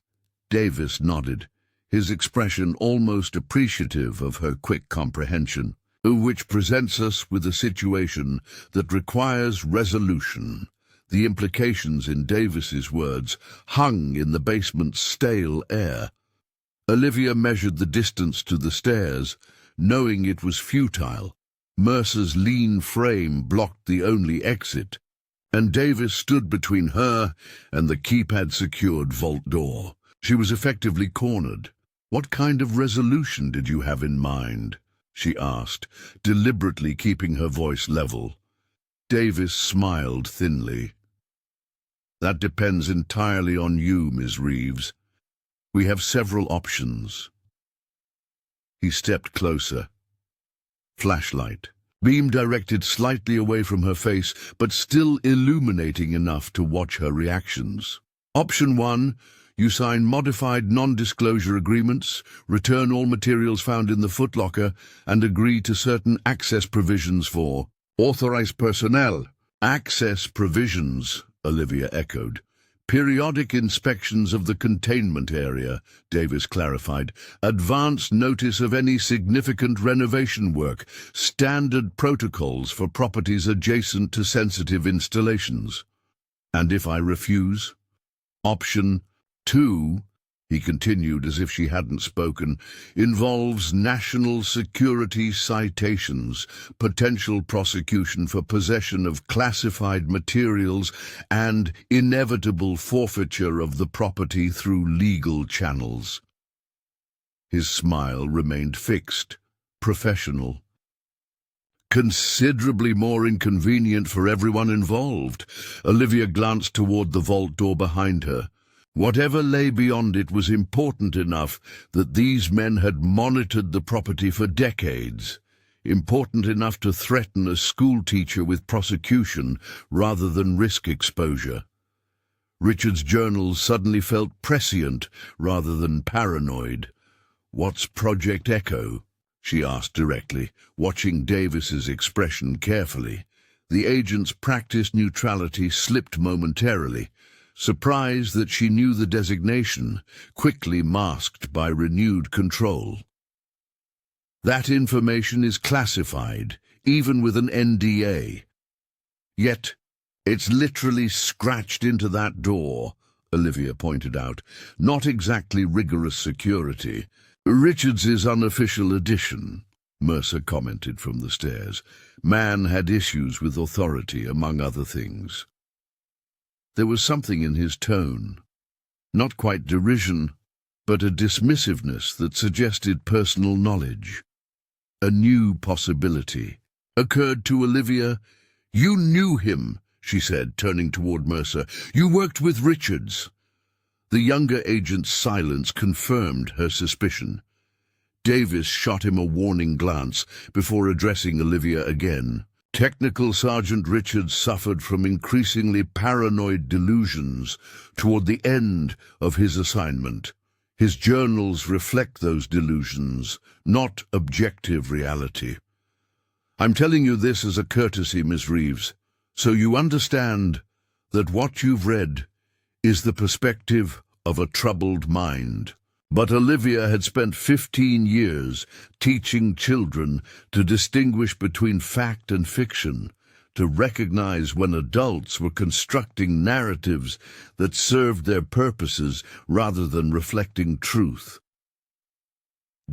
Davis nodded, his expression almost appreciative of her quick comprehension. "Which presents us with a situation that requires resolution." The implications in Davis's words hung in the basement's stale air. Olivia measured the distance to the stairs, knowing it was futile. Mercer's lean frame blocked the only exit, and Davis stood between her and the keypad-secured vault door. She was effectively cornered. "What kind of resolution did you have in mind?" she asked, deliberately keeping her voice level. Davis smiled thinly. "That depends entirely on you, Ms. Reeves. We have several options." He stepped closer. Flashlight. Beam directed slightly away from her face, but still illuminating enough to watch her reactions. "Option 1. You sign modified non-disclosure agreements, return all materials found in the footlocker, and agree to certain access provisions for authorized personnel." "Access provisions," Olivia echoed. "Periodic inspections of the containment area," Davis clarified. "Advance notice of any significant renovation work. Standard protocols for properties adjacent to sensitive installations." "And if I refuse?" "Option 2," he continued as if she hadn't spoken, "involves national security citations, potential prosecution for possession of classified materials, and inevitable forfeiture of the property through legal channels." His smile remained fixed, professional. "Considerably more inconvenient for everyone involved." Olivia glanced toward the vault door behind her. Whatever lay beyond it was important enough that these men had monitored the property for decades, important enough to threaten a schoolteacher with prosecution rather than risk exposure. Richard's journals suddenly felt prescient rather than paranoid. "What's Project Echo?" she asked directly, watching Davis's expression carefully. The agent's practiced neutrality slipped momentarily, surprised that she knew the designation, quickly masked by renewed control. "That information is classified, even with an NDA. Yet, it's literally scratched into that door," Olivia pointed out. "Not exactly rigorous security." "Richards's unofficial edition," Mercer commented from the stairs. "Man had issues with authority, among other things." There was something in his tone, not quite derision, but a dismissiveness that suggested personal knowledge. A new possibility occurred to Olivia. "You knew him," she said, turning toward Mercer. "You worked with Richards." The younger agent's silence confirmed her suspicion. Davis shot him a warning glance before addressing Olivia again. Technical Sergeant Richards suffered from increasingly paranoid delusions toward the end of his assignment. His journals reflect those delusions, not objective reality. I'm telling you this as a courtesy, Miss Reeves, so you understand that what you've read is the perspective of a troubled mind. But Olivia had spent 15 years teaching children to distinguish between fact and fiction, to recognize when adults were constructing narratives that served their purposes rather than reflecting truth.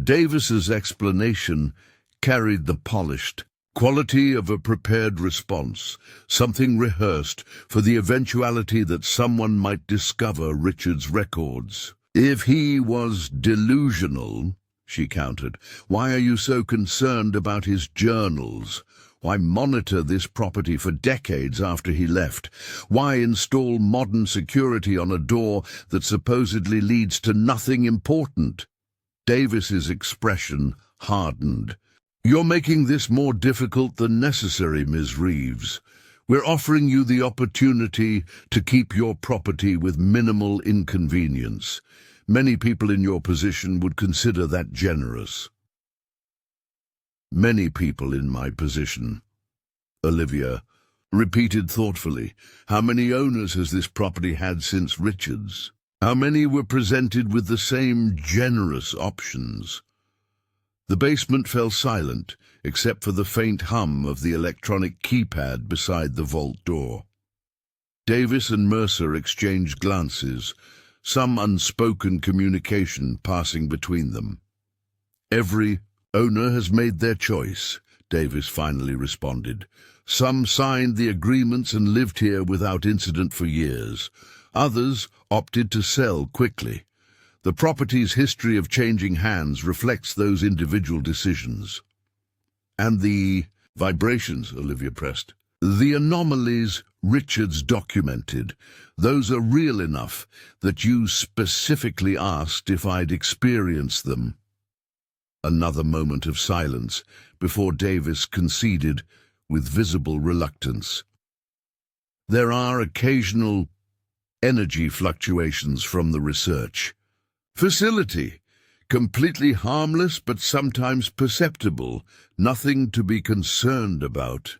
Davis's explanation carried the polished quality of a prepared response, something rehearsed for the eventuality that someone might discover Richard's records. "If he was delusional," she countered, "why are you so concerned about his journals? Why monitor this property for decades after he left? Why install modern security on a door that supposedly leads to nothing important?" Davis's expression hardened. "You're making this more difficult than necessary, Ms. Reeves. We're offering you the opportunity to keep your property with minimal inconvenience. Many people in your position would consider that generous." "Many people in my position," Olivia repeated thoughtfully. "How many owners has this property had since Richards? How many were presented with the same generous options?" The basement fell silent, except for the faint hum of the electronic keypad beside the vault door. Davis and Mercer exchanged glances, some unspoken communication passing between them. "Every owner has made their choice," Davis finally responded. "Some signed the agreements and lived here without incident for years. Others opted to sell quickly. The property's history of changing hands reflects those individual decisions." "And the vibrations," Olivia pressed. "The anomalies Richards documented, those are real enough that you specifically asked if I'd experienced them." Another moment of silence before Davis conceded with visible reluctance. "There are occasional energy fluctuations from the research facility, completely harmless but sometimes perceptible, nothing to be concerned about."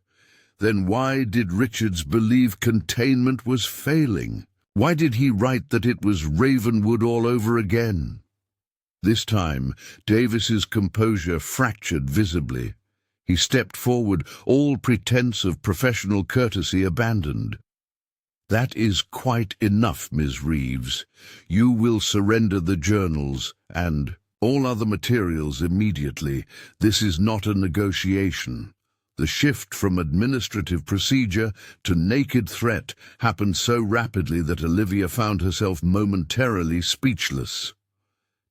Then why did Richards believe containment was failing? Why did he write that it was Ravenwood all over again? This time, Davis's composure fractured visibly. He stepped forward, all pretense of professional courtesy abandoned. "That is quite enough, Ms. Reeves. You will surrender the journals and all other materials immediately. This is not a negotiation." The shift from administrative procedure to naked threat happened so rapidly that Olivia found herself momentarily speechless.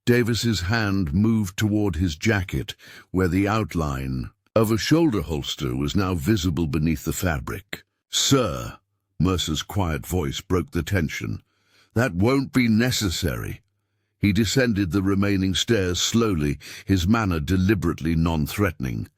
Davis's hand moved toward his jacket, where the outline of a shoulder holster was now visible beneath the fabric. "Sir," Mercer's quiet voice broke the tension, "that won't be necessary." He descended the remaining stairs slowly, his manner deliberately non-threatening.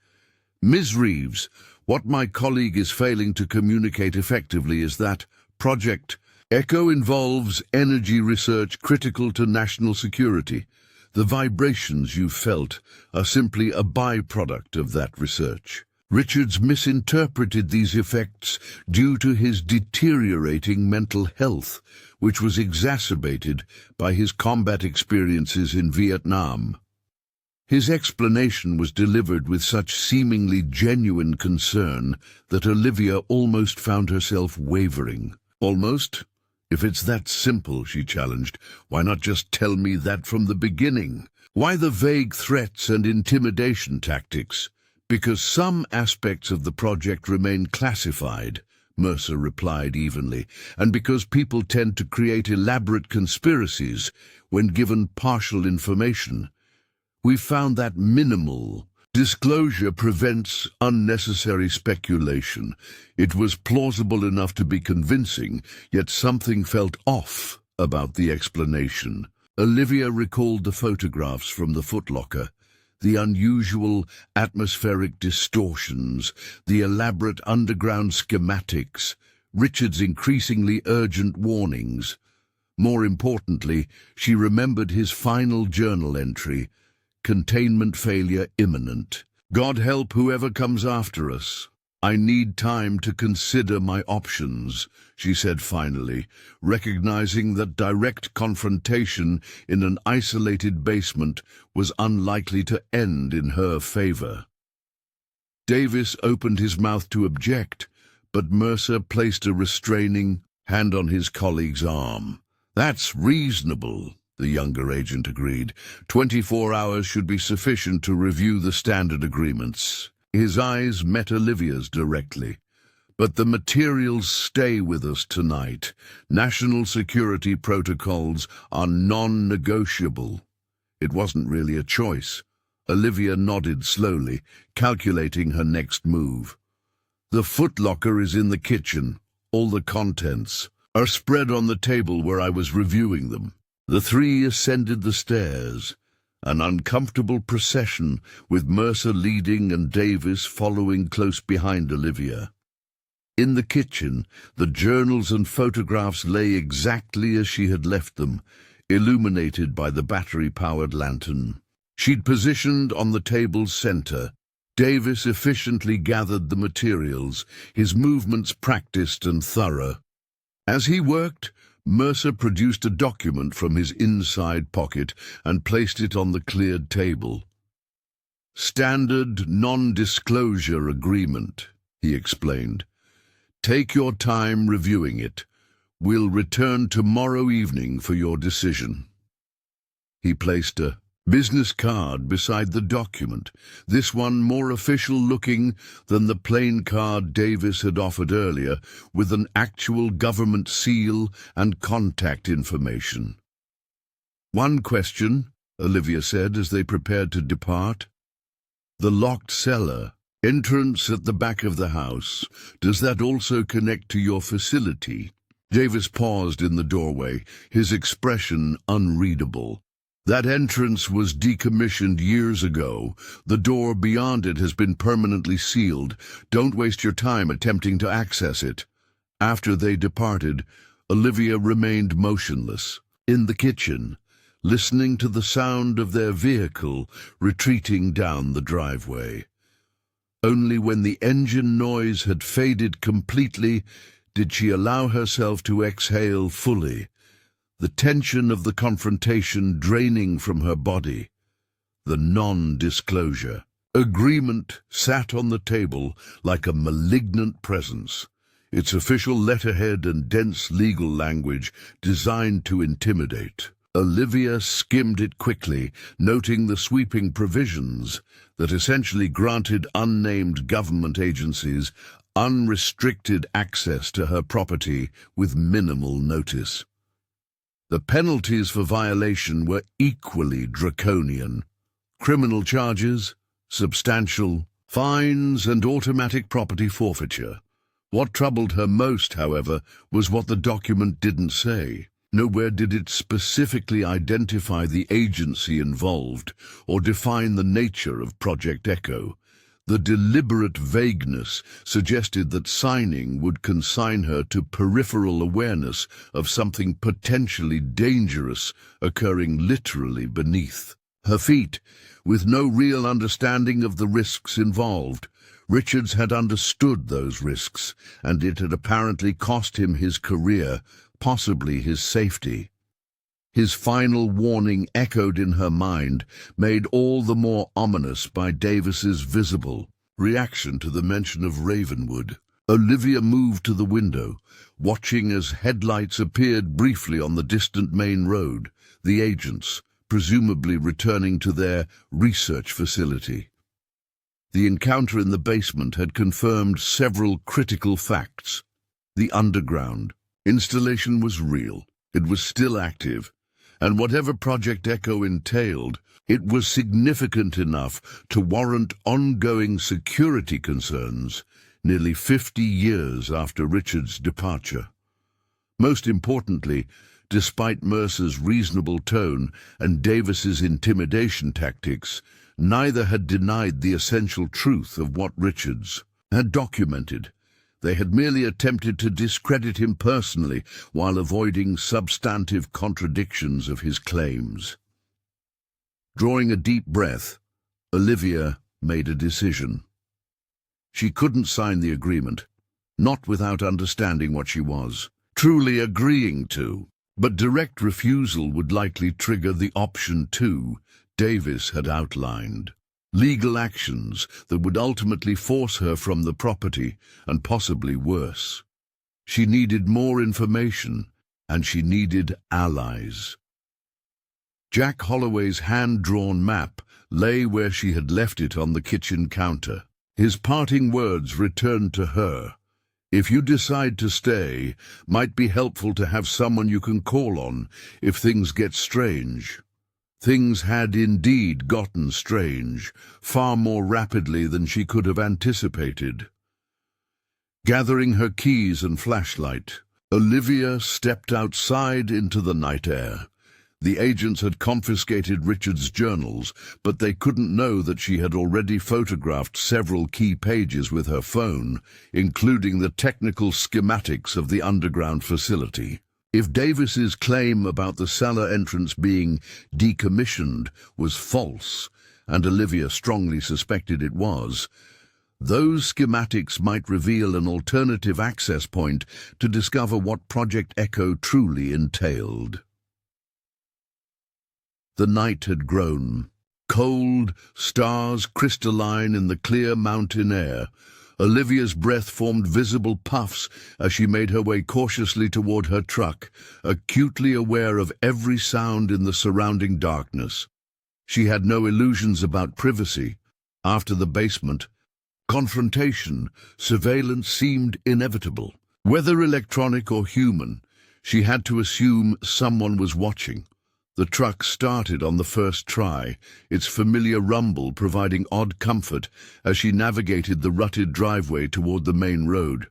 "Ms. Reeves, what my colleague is failing to communicate effectively is that Project Echo involves energy research critical to national security. The vibrations you felt are simply a byproduct of that research. Richards misinterpreted these effects due to his deteriorating mental health, which was exacerbated by his combat experiences in Vietnam." His explanation was delivered with such seemingly genuine concern that Olivia almost found herself wavering. "Almost? If it's that simple," she challenged, "why not just tell me that from the beginning? Why the vague threats and intimidation tactics?" "Because some aspects of the project remain classified," Mercer replied evenly, "and because people tend to create elaborate conspiracies when given partial information. We've found that minimal disclosure prevents unnecessary speculation. It was plausible enough to be convincing, yet something felt off about the explanation." Olivia recalled the photographs from the footlocker. The unusual atmospheric distortions, the elaborate underground schematics, Richard's increasingly urgent warnings. More importantly, she remembered his final journal entry, containment failure imminent. God help whoever comes after us. I need time to consider my options, she said finally, recognizing that direct confrontation in an isolated basement was unlikely to end in her favor. Davis opened his mouth to object, but Mercer placed a restraining hand on his colleague's arm. That's reasonable, the younger agent agreed. 24 hours should be sufficient to review the standard agreements. His eyes met Olivia's directly. But the materials stay with us tonight. National security protocols are non-negotiable. It wasn't really a choice. Olivia nodded slowly, calculating her next move. The footlocker is in the kitchen. All the contents are spread on the table where I was reviewing them. The three ascended the stairs, an uncomfortable procession with Mercer leading and Davis following close behind Olivia. In the kitchen, the journals and photographs lay exactly as she had left them, illuminated by the battery-powered lantern. She'd positioned on the table's center. Davis efficiently gathered the materials, his movements practiced and thorough. As he worked, Mercer produced a document from his inside pocket and placed it on the cleared table. Standard non-disclosure agreement, he explained. Take your time reviewing it. We'll return tomorrow evening for your decision. He placed a business card beside the document, this one more official-looking than the plain card Davis had offered earlier, with an actual government seal and contact information. One question, Olivia said as they prepared to depart. The locked cellar, entrance at the back of the house, does that also connect to your facility? Davis paused in the doorway, his expression unreadable. That entrance was decommissioned years ago. The door beyond it has been permanently sealed. Don't waste your time attempting to access it. After they departed, Olivia remained motionless, in the kitchen, listening to the sound of their vehicle retreating down the driveway. Only when the engine noise had faded completely did she allow herself to exhale fully, the tension of the confrontation draining from her body. The non-disclosure agreement sat on the table like a malignant presence, its official letterhead and dense legal language designed to intimidate. Olivia skimmed it quickly, noting the sweeping provisions that essentially granted unnamed government agencies unrestricted access to her property with minimal notice. The penalties for violation were equally draconian. Criminal charges, substantial fines, and automatic property forfeiture. What troubled her most, however, was what the document didn't say. Nowhere did it specifically identify the agency involved or define the nature of Project Echo. The deliberate vagueness suggested that signing would consign her to peripheral awareness of something potentially dangerous occurring literally beneath her feet, with no real understanding of the risks involved. Richards had understood those risks, and it had apparently cost him his career, possibly his safety. His final warning echoed in her mind, made all the more ominous by Davis's visible reaction to the mention of Ravenwood. Olivia moved to the window, watching as headlights appeared briefly on the distant main road, the agents, presumably returning to their research facility. The encounter in the basement had confirmed several critical facts. The underground installation was real. It was still active, and whatever Project Echo entailed, it was significant enough to warrant ongoing security concerns nearly 50 years after Richard's departure. Most importantly, despite Mercer's reasonable tone and Davis's intimidation tactics, Neither had denied the essential truth of what Richards had documented. They had merely attempted to discredit him personally while avoiding substantive contradictions of his claims. Drawing a deep breath, Olivia made a decision. She couldn't sign the agreement, not without understanding what she was truly agreeing to. But direct refusal would likely trigger the option 2 Davis had outlined. Legal actions that would ultimately force her from the property, and possibly worse. She needed more information, and she needed allies. Jack Holloway's hand-drawn map lay where she had left it on the kitchen counter. His parting words returned to her. If you decide to stay, might be helpful to have someone you can call on if things get strange. Things had indeed gotten strange, far more rapidly than she could have anticipated. Gathering her keys and flashlight, Olivia stepped outside into the night air. The agents had confiscated Richard's journals, but they couldn't know that she had already photographed several key pages with her phone, including the technical schematics of the underground facility. If Davis's claim about the cellar entrance being decommissioned was false, and Olivia strongly suspected it was, those schematics might reveal an alternative access point to discover what Project Echo truly entailed. The night had grown. Cold, stars crystalline in the clear mountain air. Olivia's breath formed visible puffs as she made her way cautiously toward her truck, acutely aware of every sound in the surrounding darkness. She had no illusions about privacy. After the basement, confrontation, surveillance seemed inevitable. Whether electronic or human, she had to assume someone was watching. The truck started on the first try, its familiar rumble providing odd comfort as she navigated the rutted driveway toward the main road.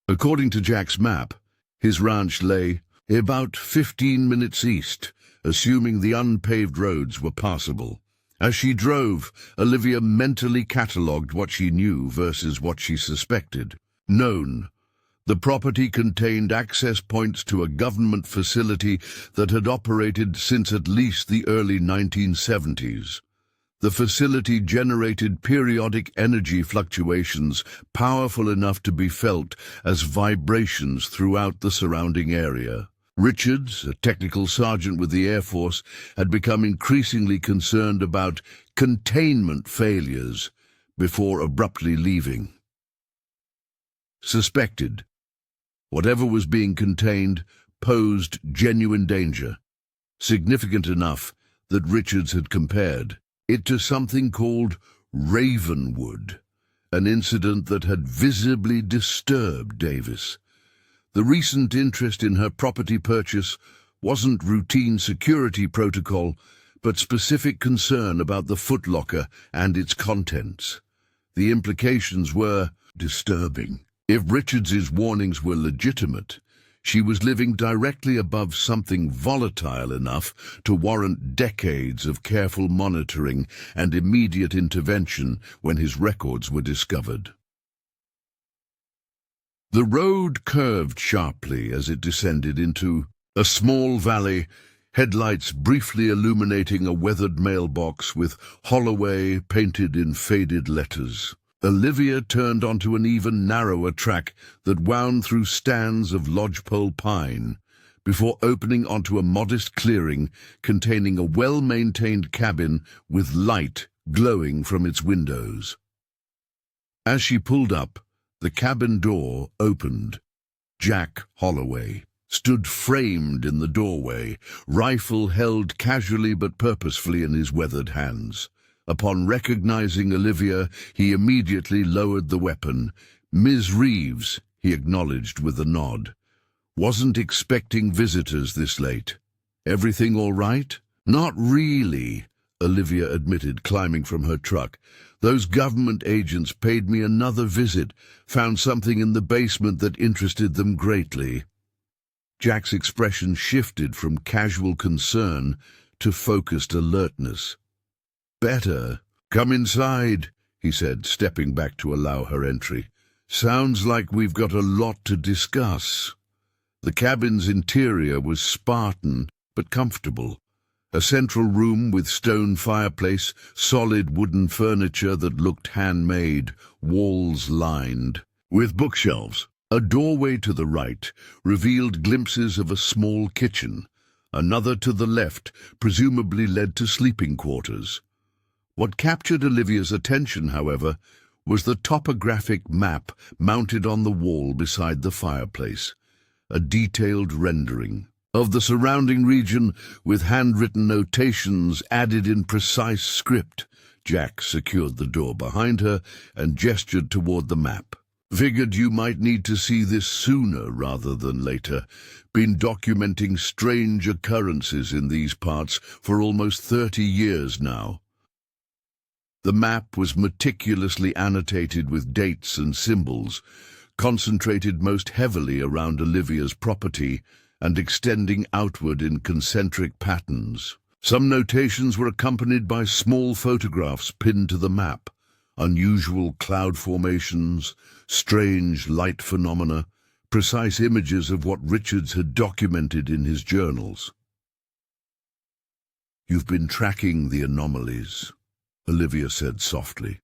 According to Jack's map, his ranch lay about 15 minutes east, assuming the unpaved roads were passable. As she drove, Olivia mentally catalogued what she knew versus what she suspected. Known. The property contained access points to a government facility that had operated since at least the early 1970s. The facility generated periodic energy fluctuations powerful enough to be felt as vibrations throughout the surrounding area. Richards, a technical sergeant with the Air Force, had become increasingly concerned about containment failures before abruptly leaving. Suspected. Whatever was being contained posed genuine danger, significant enough that Richards had compared it to something called Ravenwood, an incident that had visibly disturbed Davis. The recent interest in her property purchase wasn't routine security protocol, but specific concern about the footlocker and its contents. The implications were disturbing. If Richards's warnings were legitimate, she was living directly above something volatile enough to warrant decades of careful monitoring and immediate intervention when his records were discovered. The road curved sharply as it descended into a small valley, headlights briefly illuminating a weathered mailbox with Holloway painted in faded letters. Olivia turned onto an even narrower track that wound through stands of lodgepole pine, before opening onto a modest clearing containing a well-maintained cabin with light glowing from its windows. As she pulled up, the cabin door opened. Jack Holloway stood framed in the doorway, rifle held casually but purposefully in his weathered hands. Upon recognizing Olivia, he immediately lowered the weapon. "Ms. Reeves," he acknowledged with a nod. "Wasn't expecting visitors this late. Everything all right?" "Not really," Olivia admitted, climbing from her truck. "Those government agents paid me another visit, found something in the basement that interested them greatly." Jack's expression shifted from casual concern to focused alertness. Better. Come inside, he said, stepping back to allow her entry. Sounds like we've got a lot to discuss. The cabin's interior was Spartan, but comfortable. A central room with stone fireplace, solid wooden furniture that looked handmade, walls lined with bookshelves. A doorway to the right revealed glimpses of a small kitchen. Another to the left presumably led to sleeping quarters. What captured Olivia's attention, however, was the topographic map mounted on the wall beside the fireplace, a detailed rendering of the surrounding region with handwritten notations added in precise script. Jack secured the door behind her and gestured toward the map. Figured you might need to see this sooner rather than later. Been documenting strange occurrences in these parts for almost 30 years now. The map was meticulously annotated with dates and symbols, concentrated most heavily around Olivia's property and extending outward in concentric patterns. Some notations were accompanied by small photographs pinned to the map, unusual cloud formations, strange light phenomena, precise images of what Richards had documented in his journals. You've been tracking the anomalies, Olivia said softly.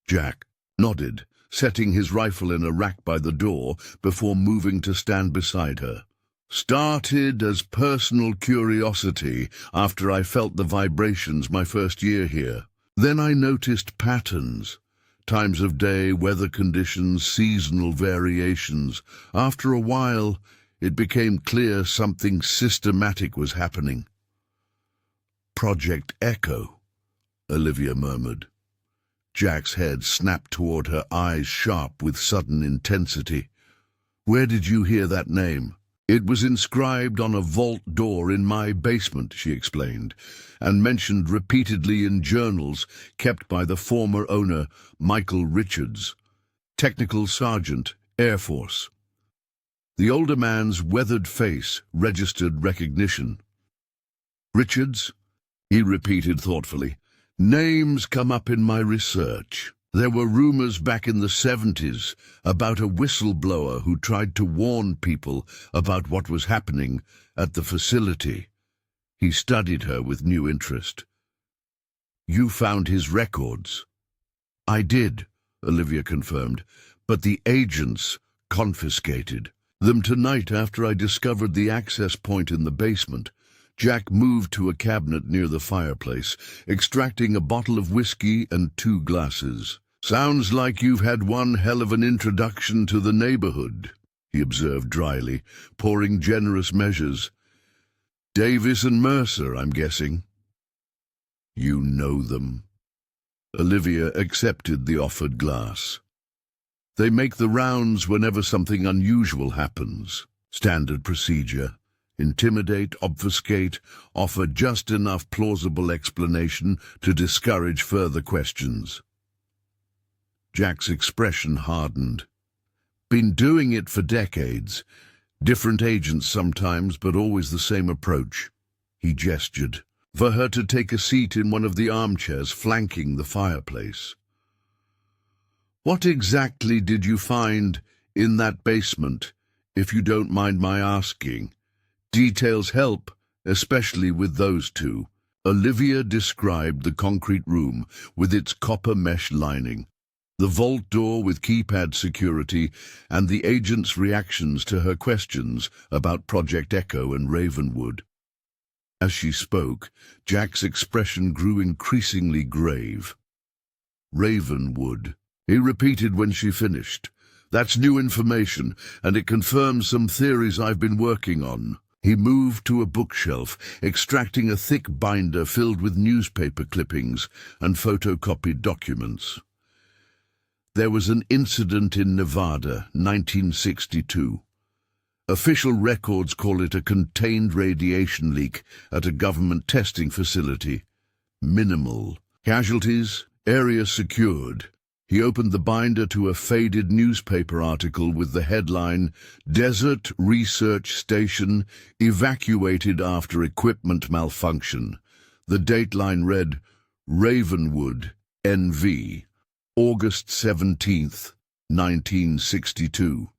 Jack nodded, setting his rifle in a rack by the door before moving to stand beside her. Started as personal curiosity after I felt the vibrations my first year here. Then I noticed patterns, times of day, weather conditions, seasonal variations. After a while, it became clear something systematic was happening. Project Echo, Olivia murmured. Jack's head snapped toward her, eyes sharp with sudden intensity. Where did you hear that name? It was inscribed on a vault door in my basement, she explained, and mentioned repeatedly in journals kept by the former owner, Michael Richards, Technical Sergeant, Air Force. The older man's weathered face registered recognition. Richards? He repeated thoughtfully. Names come up in my research. There were rumors back in the 70s about a whistleblower who tried to warn people about what was happening at the facility. He studied her with new interest. You found his records? I did, Olivia confirmed, but the agents confiscated them tonight after I discovered the access point in the basement. Jack moved to a cabinet near the fireplace, extracting a bottle of whiskey and 2 glasses. Sounds like you've had one hell of an introduction to the neighborhood, he observed dryly, pouring generous measures. Davis and Mercer, I'm guessing. You know them. Olivia accepted the offered glass. They make the rounds whenever something unusual happens. Standard procedure. Intimidate, obfuscate, offer just enough plausible explanation to discourage further questions. Jack's expression hardened. Been doing it for decades. Different agents sometimes, but always the same approach. He gestured for her to take a seat in one of the armchairs flanking the fireplace. What exactly did you find in that basement, if you don't mind my asking? Details help, especially with those two. Olivia described the concrete room with its copper mesh lining, the vault door with keypad security, and the agent's reactions to her questions about Project Echo and Ravenwood. As she spoke, Jack's expression grew increasingly grave. Ravenwood, he repeated when she finished. That's new information, and it confirms some theories I've been working on. He moved to a bookshelf, extracting a thick binder filled with newspaper clippings and photocopied documents. There was an incident in Nevada, 1962. Official records call it a contained radiation leak at a government testing facility. Minimal casualties, area secured. He opened the binder to a faded newspaper article with the headline, Desert Research Station Evacuated After Equipment Malfunction. The dateline read, Ravenwood, NV, August 17th, 1962.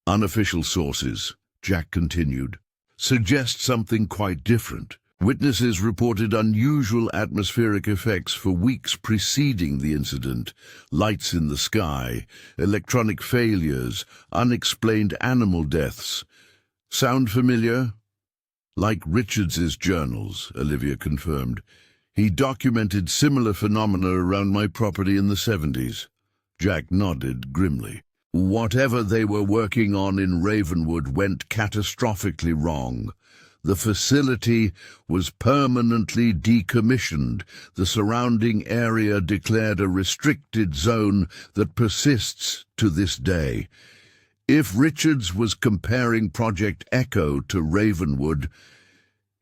Unofficial sources, Jack continued, suggest something quite different. Witnesses reported unusual atmospheric effects for weeks preceding the incident. Lights in the sky, electronic failures, unexplained animal deaths. Sound familiar? Like Richards's journals, Olivia confirmed. He documented similar phenomena around my property in the 70s. Jack nodded grimly. Whatever they were working on in Ravenwood went catastrophically wrong. The facility was permanently decommissioned. The surrounding area declared a restricted zone that persists to this day. If Richards was comparing Project Echo to Ravenwood,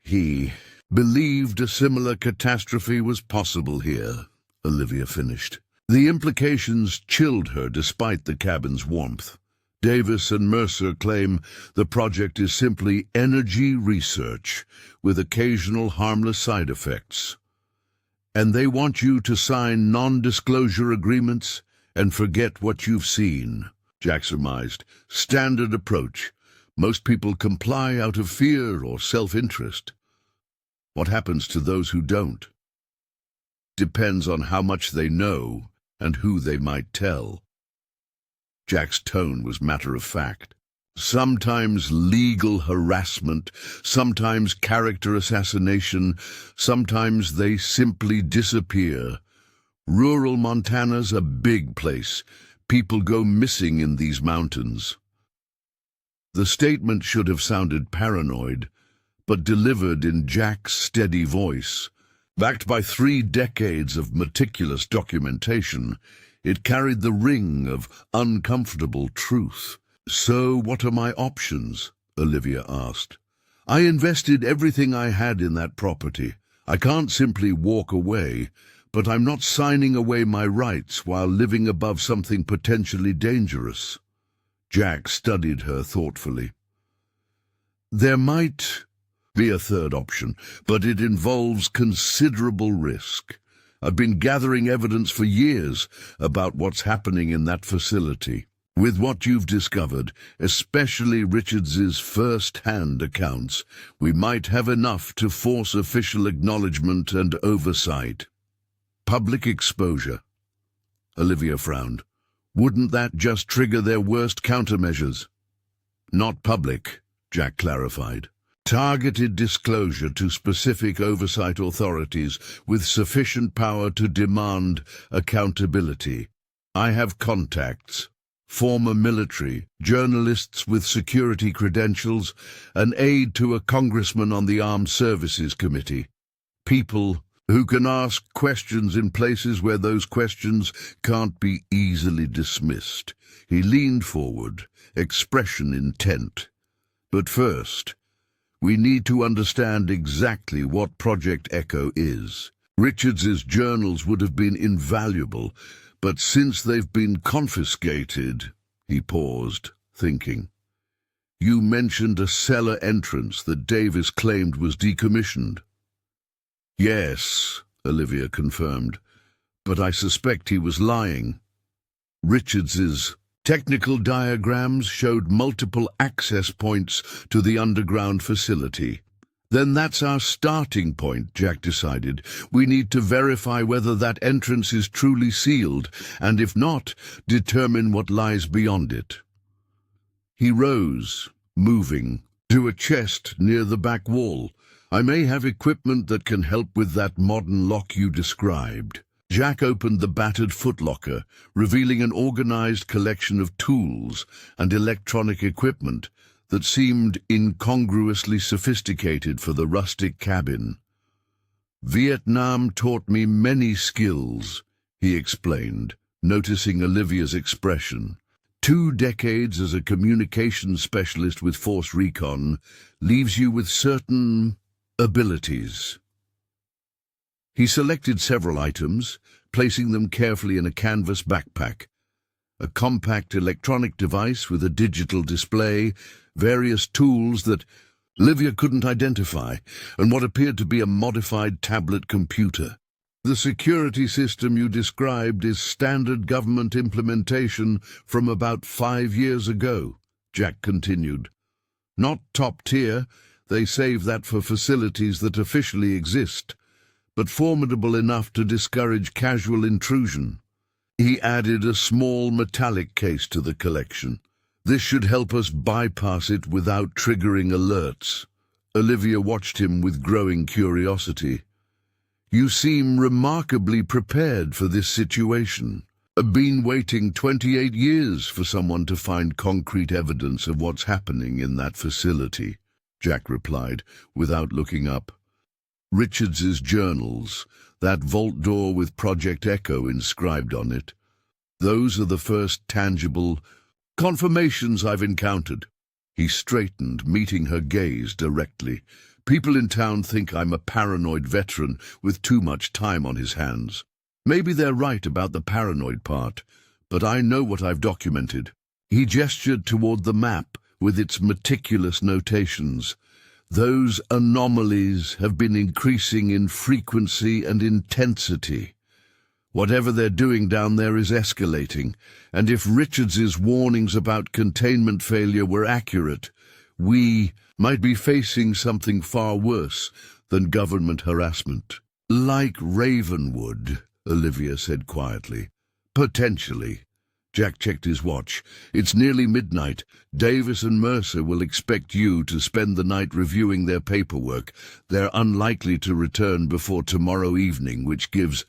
he believed a similar catastrophe was possible here, Olivia finished. The implications chilled her despite the cabin's warmth. Davis and Mercer claim the project is simply energy research with occasional harmless side effects. And they want you to sign non-disclosure agreements and forget what you've seen, Jack surmised. Standard approach. Most people comply out of fear or self-interest. What happens to those who don't? Depends on how much they know and who they might tell. Jack's tone was matter-of-fact. Sometimes legal harassment, sometimes character assassination, sometimes they simply disappear. Rural Montana's a big place. People go missing in these mountains. The statement should have sounded paranoid, but delivered in Jack's steady voice. Backed by 3 decades of meticulous documentation, it carried the ring of uncomfortable truth. So what are my options? Olivia asked. I invested everything I had in that property. I can't simply walk away, but I'm not signing away my rights while living above something potentially dangerous. Jack studied her thoughtfully. There might be a third option, but it involves considerable risk. I've been gathering evidence for years about what's happening in that facility. With what you've discovered, especially Richards's first-hand accounts, we might have enough to force official acknowledgement and oversight. Public exposure. Olivia frowned. Wouldn't that just trigger their worst countermeasures? Not public, Jack clarified. Targeted disclosure to specific oversight authorities with sufficient power to demand accountability. I have contacts, former military, journalists with security credentials, an aide to a congressman on the Armed Services Committee. People who can ask questions in places where those questions can't be easily dismissed. He leaned forward, expression intent. But first, we need to understand exactly what Project Echo is. Richards's journals would have been invaluable, but since they've been confiscated, he paused, thinking. You mentioned a cellar entrance that Davis claimed was decommissioned. Yes, Olivia confirmed, but I suspect he was lying. Richards's technical diagrams showed multiple access points to the underground facility. Then that's our starting point, Jack decided. We need to verify whether that entrance is truly sealed, and if not, determine what lies beyond it. He rose, moving, to a chest near the back wall. I may have equipment that can help with that modern lock you described. Jack opened the battered footlocker, revealing an organized collection of tools and electronic equipment that seemed incongruously sophisticated for the rustic cabin. Vietnam taught me many skills, he explained, noticing Olivia's expression. 2 decades as a communications specialist with Force Recon leaves you with certain abilities. He selected several items, placing them carefully in a canvas backpack. A compact electronic device with a digital display, various tools that Olivia couldn't identify, and what appeared to be a modified tablet computer. The security system you described is standard government implementation from about 5 years ago, Jack continued. Not top tier, they save that for facilities that officially exist, but formidable enough to discourage casual intrusion. He added a small metallic case to the collection. This should help us bypass it without triggering alerts. Olivia watched him with growing curiosity. You seem remarkably prepared for this situation. I've been waiting 28 years for someone to find concrete evidence of what's happening in that facility, Jack replied, without looking up. Richards's journals, that vault door with Project Echo inscribed on it. Those are the first tangible confirmations I've encountered. He straightened, meeting her gaze directly. People in town think I'm a paranoid veteran with too much time on his hands. Maybe they're right about the paranoid part, but I know what I've documented. He gestured toward the map with its meticulous notations. Those anomalies have been increasing in frequency and intensity. Whatever they're doing down there is escalating, and if Richards's warnings about containment failure were accurate, we might be facing something far worse than government harassment. Like Ravenwood, Olivia said quietly. Potentially. Jack checked his watch. It's nearly midnight. Davis and Mercer will expect you to spend the night reviewing their paperwork. They're unlikely to return before tomorrow evening, which gives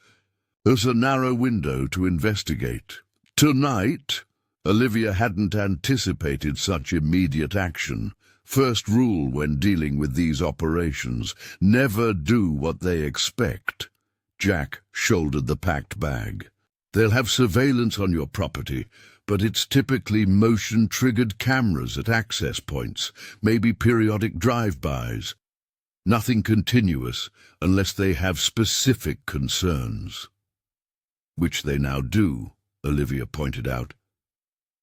us a narrow window to investigate. Tonight? Olivia hadn't anticipated such immediate action. First rule when dealing with these operations, never do what they expect. Jack shouldered the packed bag. They'll have surveillance on your property, but it's typically motion-triggered cameras at access points, maybe periodic drive-bys. Nothing continuous unless they have specific concerns. Which they now do, Olivia pointed out.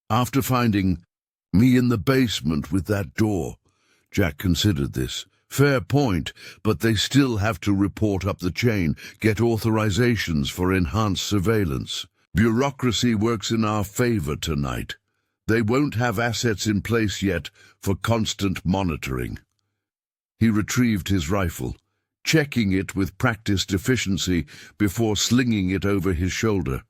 After finding me in the basement with that door, Jack considered this. Fair point, but they still have to report up the chain, get authorizations for enhanced surveillance. Bureaucracy works in our favor tonight. They won't have assets in place yet for constant monitoring. He retrieved his rifle, checking it with practiced efficiency before slinging it over his shoulder.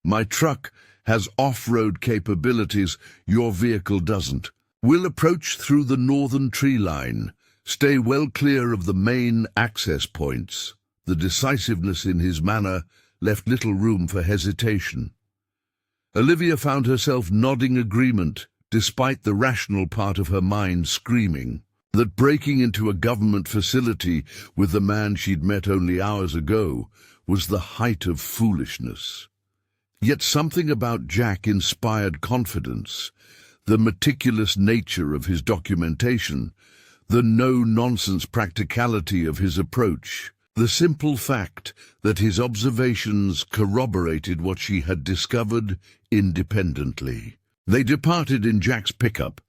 My truck has off-road capabilities your vehicle doesn't. We'll approach through the northern tree line. Stay well clear of the main access points. The decisiveness in his manner left little room for hesitation. Olivia found herself nodding agreement, despite the rational part of her mind screaming that breaking into a government facility with the man she'd met only hours ago was the height of foolishness. Yet something about Jack inspired confidence. The meticulous nature of his documentation, the no-nonsense practicality of his approach, the simple fact that his observations corroborated what she had discovered independently. They departed in Jack's pickup,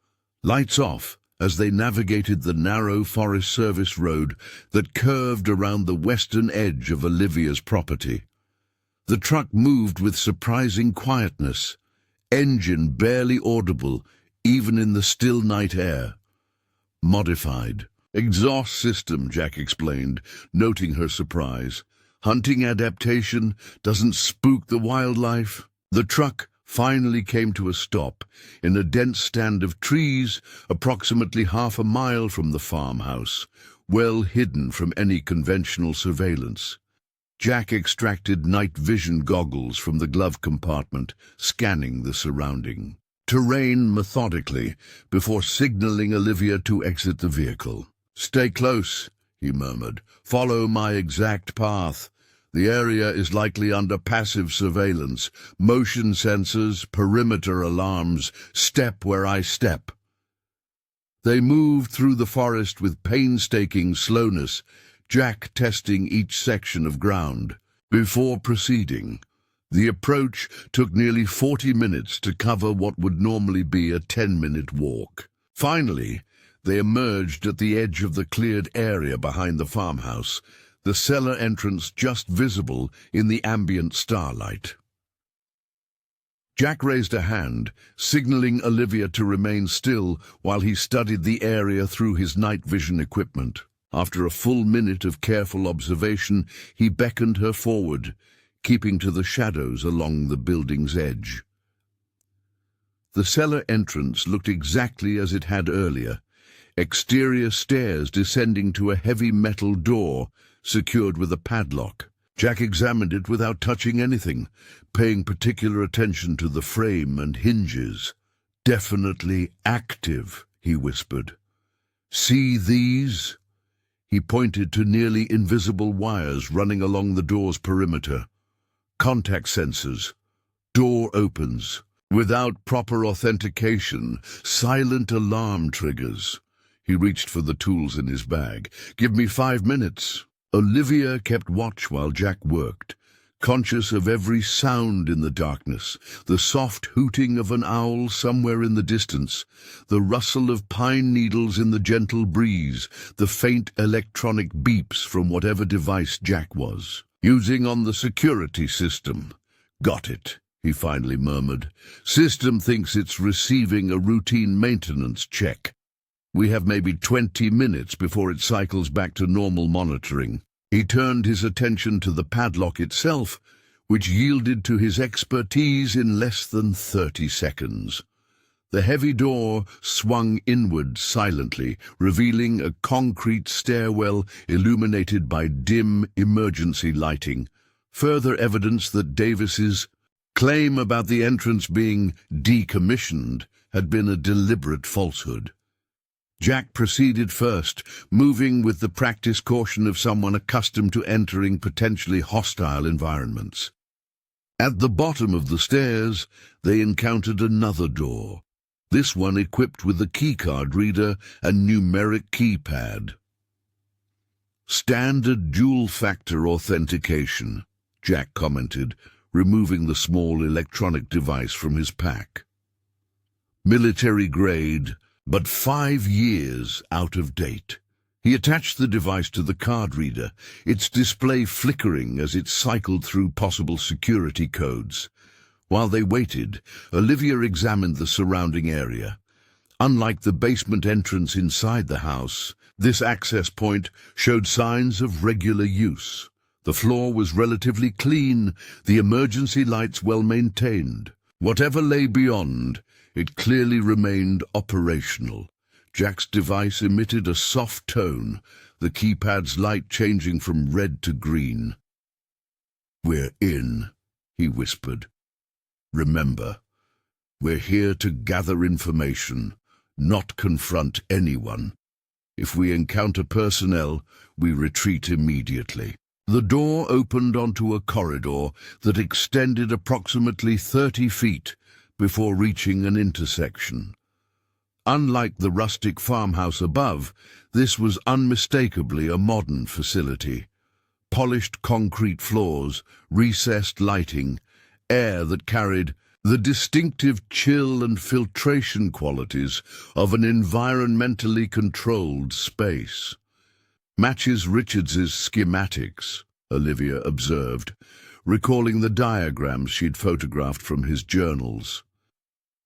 lights off, as they navigated the narrow Forest Service road that curved around the western edge of Olivia's property. The truck moved with surprising quietness, engine barely audible even in the still night air. Modified. Exhaust system, Jack explained, noting her surprise. Hunting adaptation doesn't spook the wildlife. The truck finally came to a stop in a dense stand of trees approximately half a mile from the farmhouse, well hidden from any conventional surveillance. Jack extracted night vision goggles from the glove compartment, scanning the surrounding terrain methodically before signaling Olivia to exit the vehicle. "Stay close," he murmured. "Follow my exact path. The area is likely under passive surveillance, motion sensors, perimeter alarms. Step where I step." They moved through the forest with painstaking slowness, Jack testing each section of ground. Before proceeding, the approach took nearly 40 minutes to cover what would normally be a 10-minute walk. Finally, They emerged at the edge of the cleared area behind the farmhouse, the cellar entrance just visible in the ambient starlight. Jack raised a hand, signaling Olivia to remain still while he studied the area through his night vision equipment. After a full minute of careful observation, he beckoned her forward, keeping to the shadows along the building's edge. The cellar entrance looked exactly as it had earlier, exterior stairs descending to a heavy metal door secured with a padlock. Jack examined it without touching anything, paying particular attention to the frame and hinges. "Definitely active," he whispered. "See these?" He pointed to nearly invisible wires running along the door's perimeter. "Contact sensors. Door opens. Without proper authentication, silent alarm triggers." He reached for the tools in his bag. "Give me 5 minutes." Olivia kept watch while Jack worked, conscious of every sound in the darkness, the soft hooting of an owl somewhere in the distance, the rustle of pine needles in the gentle breeze, the faint electronic beeps from whatever device Jack was using on the security system. "Got it," he finally murmured. "System thinks it's receiving a routine maintenance check. We have maybe 20 minutes before it cycles back to normal monitoring." He turned his attention to the padlock itself, which yielded to his expertise in less than 30 seconds. The heavy door swung inward silently, revealing a concrete stairwell illuminated by dim emergency lighting, further evidence that Davis's claim about the entrance being decommissioned had been a deliberate falsehood. Jack proceeded first, moving with the practiced caution of someone accustomed to entering potentially hostile environments. At the bottom of the stairs, they encountered another door, this one equipped with a keycard reader and numeric keypad. "Standard dual-factor authentication," Jack commented, removing the small electronic device from his pack. "Military grade, but 5 years out of date." He attached the device to the card reader, its display flickering as it cycled through possible security codes. While they waited, Olivia examined the surrounding area. Unlike the basement entrance inside the house, this access point showed signs of regular use. The floor was relatively clean, the emergency lights well maintained. Whatever lay beyond, it clearly remained operational. Jack's device emitted a soft tone, the keypad's light changing from red to green. "We're in," he whispered. "Remember, we're here to gather information, not confront anyone. If we encounter personnel, we retreat immediately." The door opened onto a corridor that extended approximately 30 feet before reaching an intersection. Unlike the rustic farmhouse above, this was unmistakably a modern facility. Polished concrete floors, recessed lighting, air that carried the distinctive chill and filtration qualities of an environmentally controlled space. "Matches Richards's schematics," Olivia observed, recalling the diagrams she'd photographed from his journals.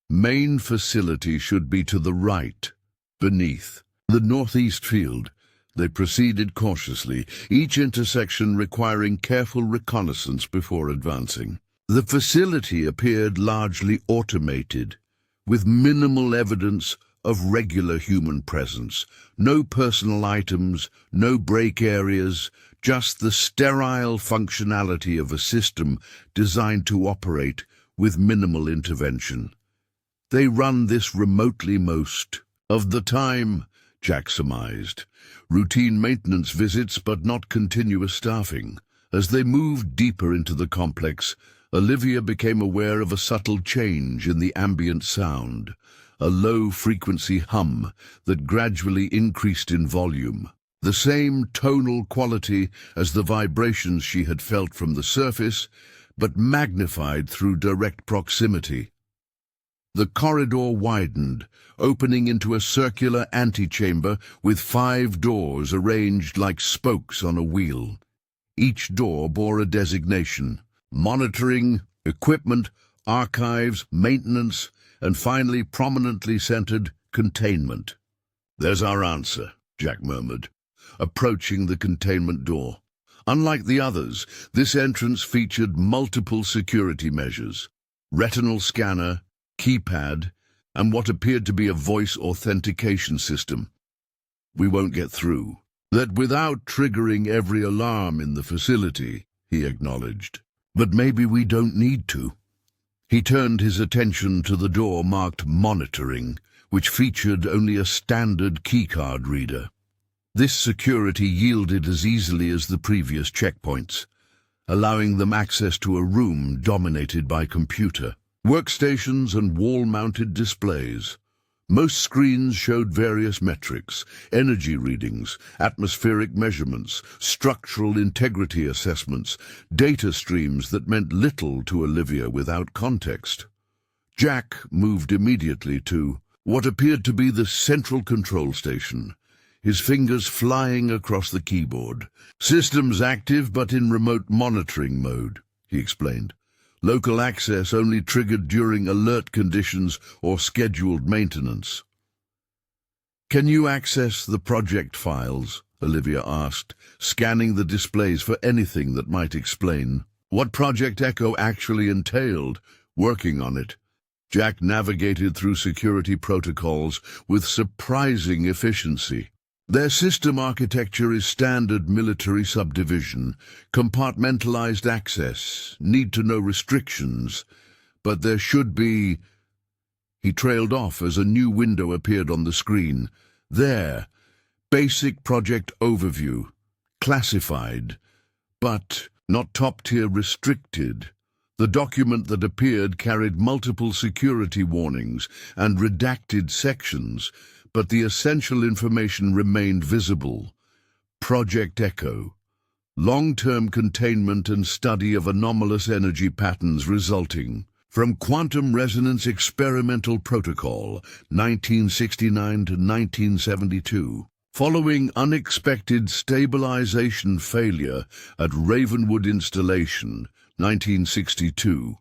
"Main facility should be to the right, beneath the northeast field." They proceeded cautiously, each intersection requiring careful reconnaissance before advancing. The facility appeared largely automated, with minimal evidence of regular human presence. No personal items, no break areas, just the sterile functionality of a system designed to operate with minimal intervention. "They run this remotely most of the time," Jack surmised. "Routine maintenance visits, but not continuous staffing." As they moved deeper into the complex, Olivia became aware of a subtle change in the ambient sound, a low-frequency hum that gradually increased in volume. The same tonal quality as the vibrations she had felt from the surface, but magnified through direct proximity. The corridor widened, opening into a circular antechamber with 5 doors arranged like spokes on a wheel. Each door bore a designation: monitoring, equipment, archives, maintenance, and finally prominently centered containment. "There's our answer," Jack murmured, approaching the containment door. Unlike the others, this entrance featured multiple security measures: retinal scanner, keypad, and what appeared to be a voice authentication system. "We won't get through that without triggering every alarm in the facility," he acknowledged. "But maybe we don't need to." He turned his attention to the door marked monitoring, which featured only a standard keycard reader. This security yielded as easily as the previous checkpoints, allowing them access to a room dominated by computer, workstations, and wall-mounted displays. Most screens showed various metrics: energy readings, atmospheric measurements, structural integrity assessments, data streams that meant little to Olivia without context. Jack moved immediately to what appeared to be the central control station, his fingers flying across the keyboard. "Systems active but in remote monitoring mode," he explained. "Local access only triggered during alert conditions or scheduled maintenance." "Can you access the project files?" Olivia asked, scanning the displays for anything that might explain what Project Echo actually entailed. Working on it, Jack navigated through security protocols with surprising efficiency. Their system architecture is standard military subdivision, compartmentalized access, need-to-know restrictions, but there should be... He trailed off as a new window appeared on the screen. There, basic project overview, classified, but not top-tier restricted. The document that appeared carried multiple security warnings and redacted sections, but the essential information remained visible. Project Echo. Long-term containment and study of anomalous energy patterns resulting from quantum resonance experimental protocol, 1969 to 1972. Following unexpected stabilization failure at Ravenwood Installation, 1962,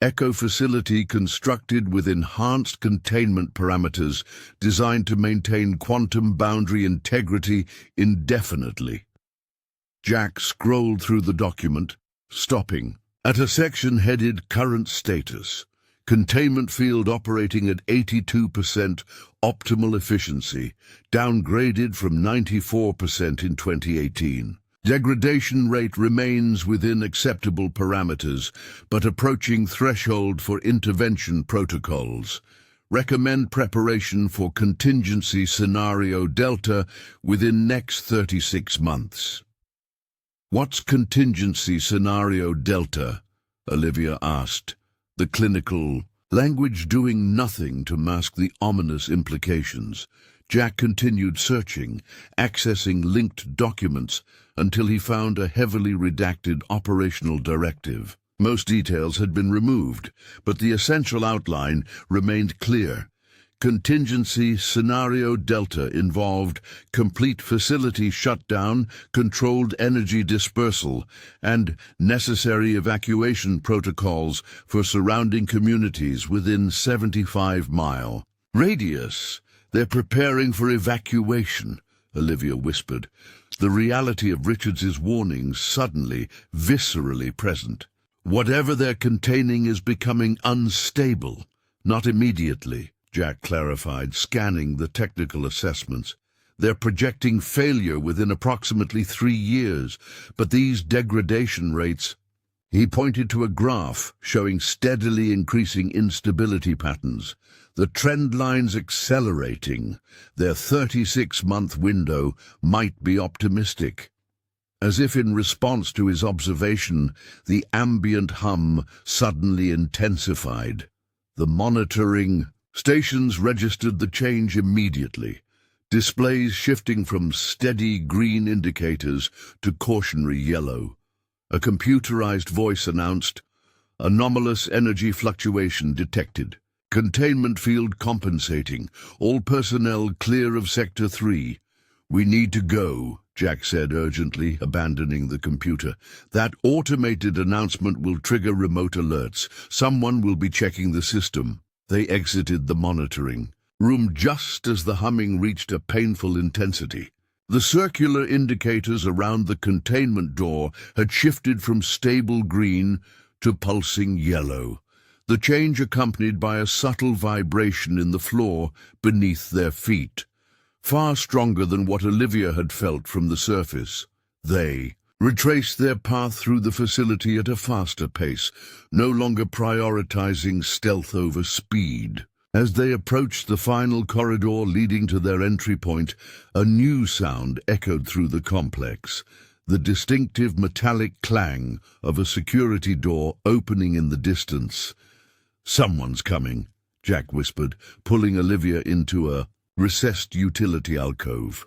Echo facility constructed with enhanced containment parameters designed to maintain quantum boundary integrity indefinitely. Jack scrolled through the document, stopping at a section headed Current Status. Containment field operating at 82% optimal efficiency, downgraded from 94% in 2018. Degradation rate remains within acceptable parameters, but approaching threshold for intervention protocols. Recommend preparation for contingency scenario Delta within next 36 months. "What's contingency scenario Delta?" Olivia asked, the clinical language doing nothing to mask the ominous implications. Jack continued searching, accessing linked documents, until he found a heavily redacted operational directive. Most details had been removed, but the essential outline remained clear. Contingency Scenario Delta involved complete facility shutdown, controlled energy dispersal, and necessary evacuation protocols for surrounding communities within 75-mile radius. "They're preparing for evacuation," Olivia whispered, the reality of Richards's warnings suddenly, viscerally present. "Whatever they're containing is becoming unstable." "Not immediately," Jack clarified, scanning the technical assessments. "They're projecting failure within approximately 3 years, but these degradation rates..." He pointed to a graph showing steadily increasing instability patterns, the trend lines accelerating. Their 36-month window might be optimistic. As if in response to his observation, the ambient hum suddenly intensified. The monitoring stations registered the change immediately, displays shifting from steady green indicators to cautionary yellow. A computerized voice announced, "Anomalous energy fluctuation detected. Containment field compensating. All personnel clear of Sector 3. We need to go, Jack said urgently, abandoning the computer. That automated announcement will trigger remote alerts. Someone will be checking the system. They exited the monitoring room just as the humming reached a painful intensity. The circular indicators around the containment door had shifted from stable green to pulsing yellow, the change accompanied by a subtle vibration in the floor beneath their feet, far stronger than what Olivia had felt from the surface. They retraced their path through the facility at a faster pace, no longer prioritizing stealth over speed. As they approached the final corridor leading to their entry point, a new sound echoed through the complex, the distinctive metallic clang of a security door opening in the distance. "Someone's coming," Jack whispered, pulling Olivia into a recessed utility alcove.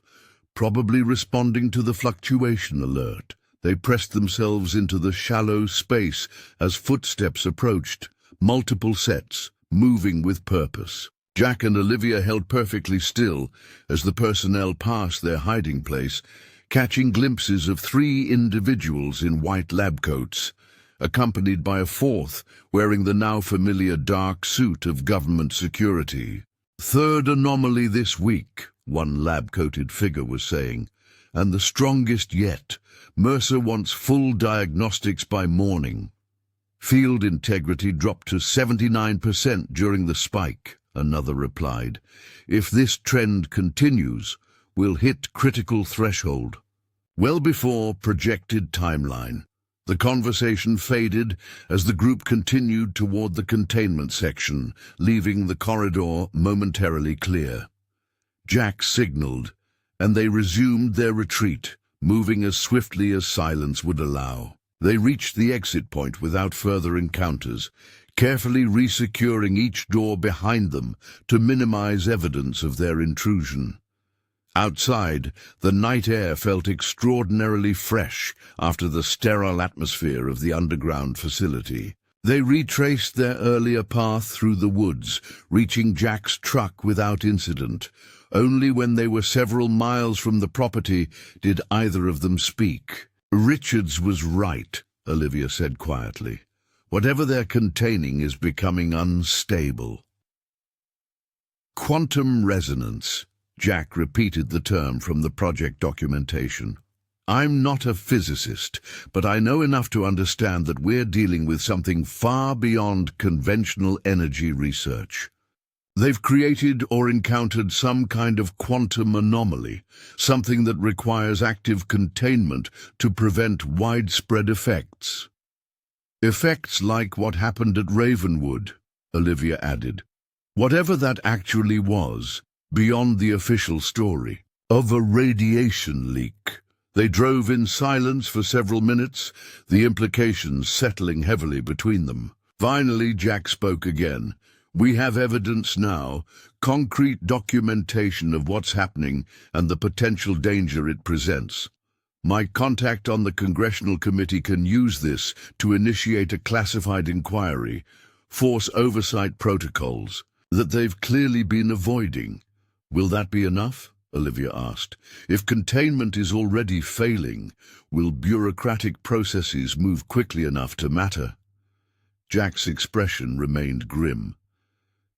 Probably responding to the fluctuation alert, they pressed themselves into the shallow space as footsteps approached, multiple sets, moving with purpose. Jack and Olivia held perfectly still as the personnel passed their hiding place, catching glimpses of 3 individuals in white lab coats, accompanied by a 4th wearing the now familiar dark suit of government security. "Third anomaly this week," one lab-coated figure was saying, "and the strongest yet. Mercer wants full diagnostics by morning." "Field integrity dropped to 79% during the spike," another replied. "If this trend continues, we'll hit critical threshold." Well before projected timeline, the conversation faded as the group continued toward the containment section, leaving the corridor momentarily clear. Jack signaled, and they resumed their retreat, moving as swiftly as silence would allow. They reached the exit point without further encounters, carefully resecuring each door behind them to minimize evidence of their intrusion. Outside, the night air felt extraordinarily fresh after the sterile atmosphere of the underground facility. They retraced their earlier path through the woods, reaching Jack's truck without incident. Only when they were several miles from the property did either of them speak. "Richards was right," Olivia said quietly. "Whatever they're containing is becoming unstable." Quantum resonance. Jack repeated the term from the project documentation. "I'm not a physicist, but I know enough to understand that we're dealing with something far beyond conventional energy research. They've created or encountered some kind of quantum anomaly, something that requires active containment to prevent widespread effects." "Effects like what happened at Ravenwood," Olivia added. "Whatever that actually was, beyond the official story of a radiation leak." They drove in silence for several minutes, the implications settling heavily between them. Finally, Jack spoke again. "We have evidence now, concrete documentation of what's happening and the potential danger it presents. My contact on the Congressional Committee can use this to initiate a classified inquiry, force oversight protocols that they've clearly been avoiding." "Will that be enough?" Olivia asked. "If containment is already failing, will bureaucratic processes move quickly enough to matter?" Jack's expression remained grim.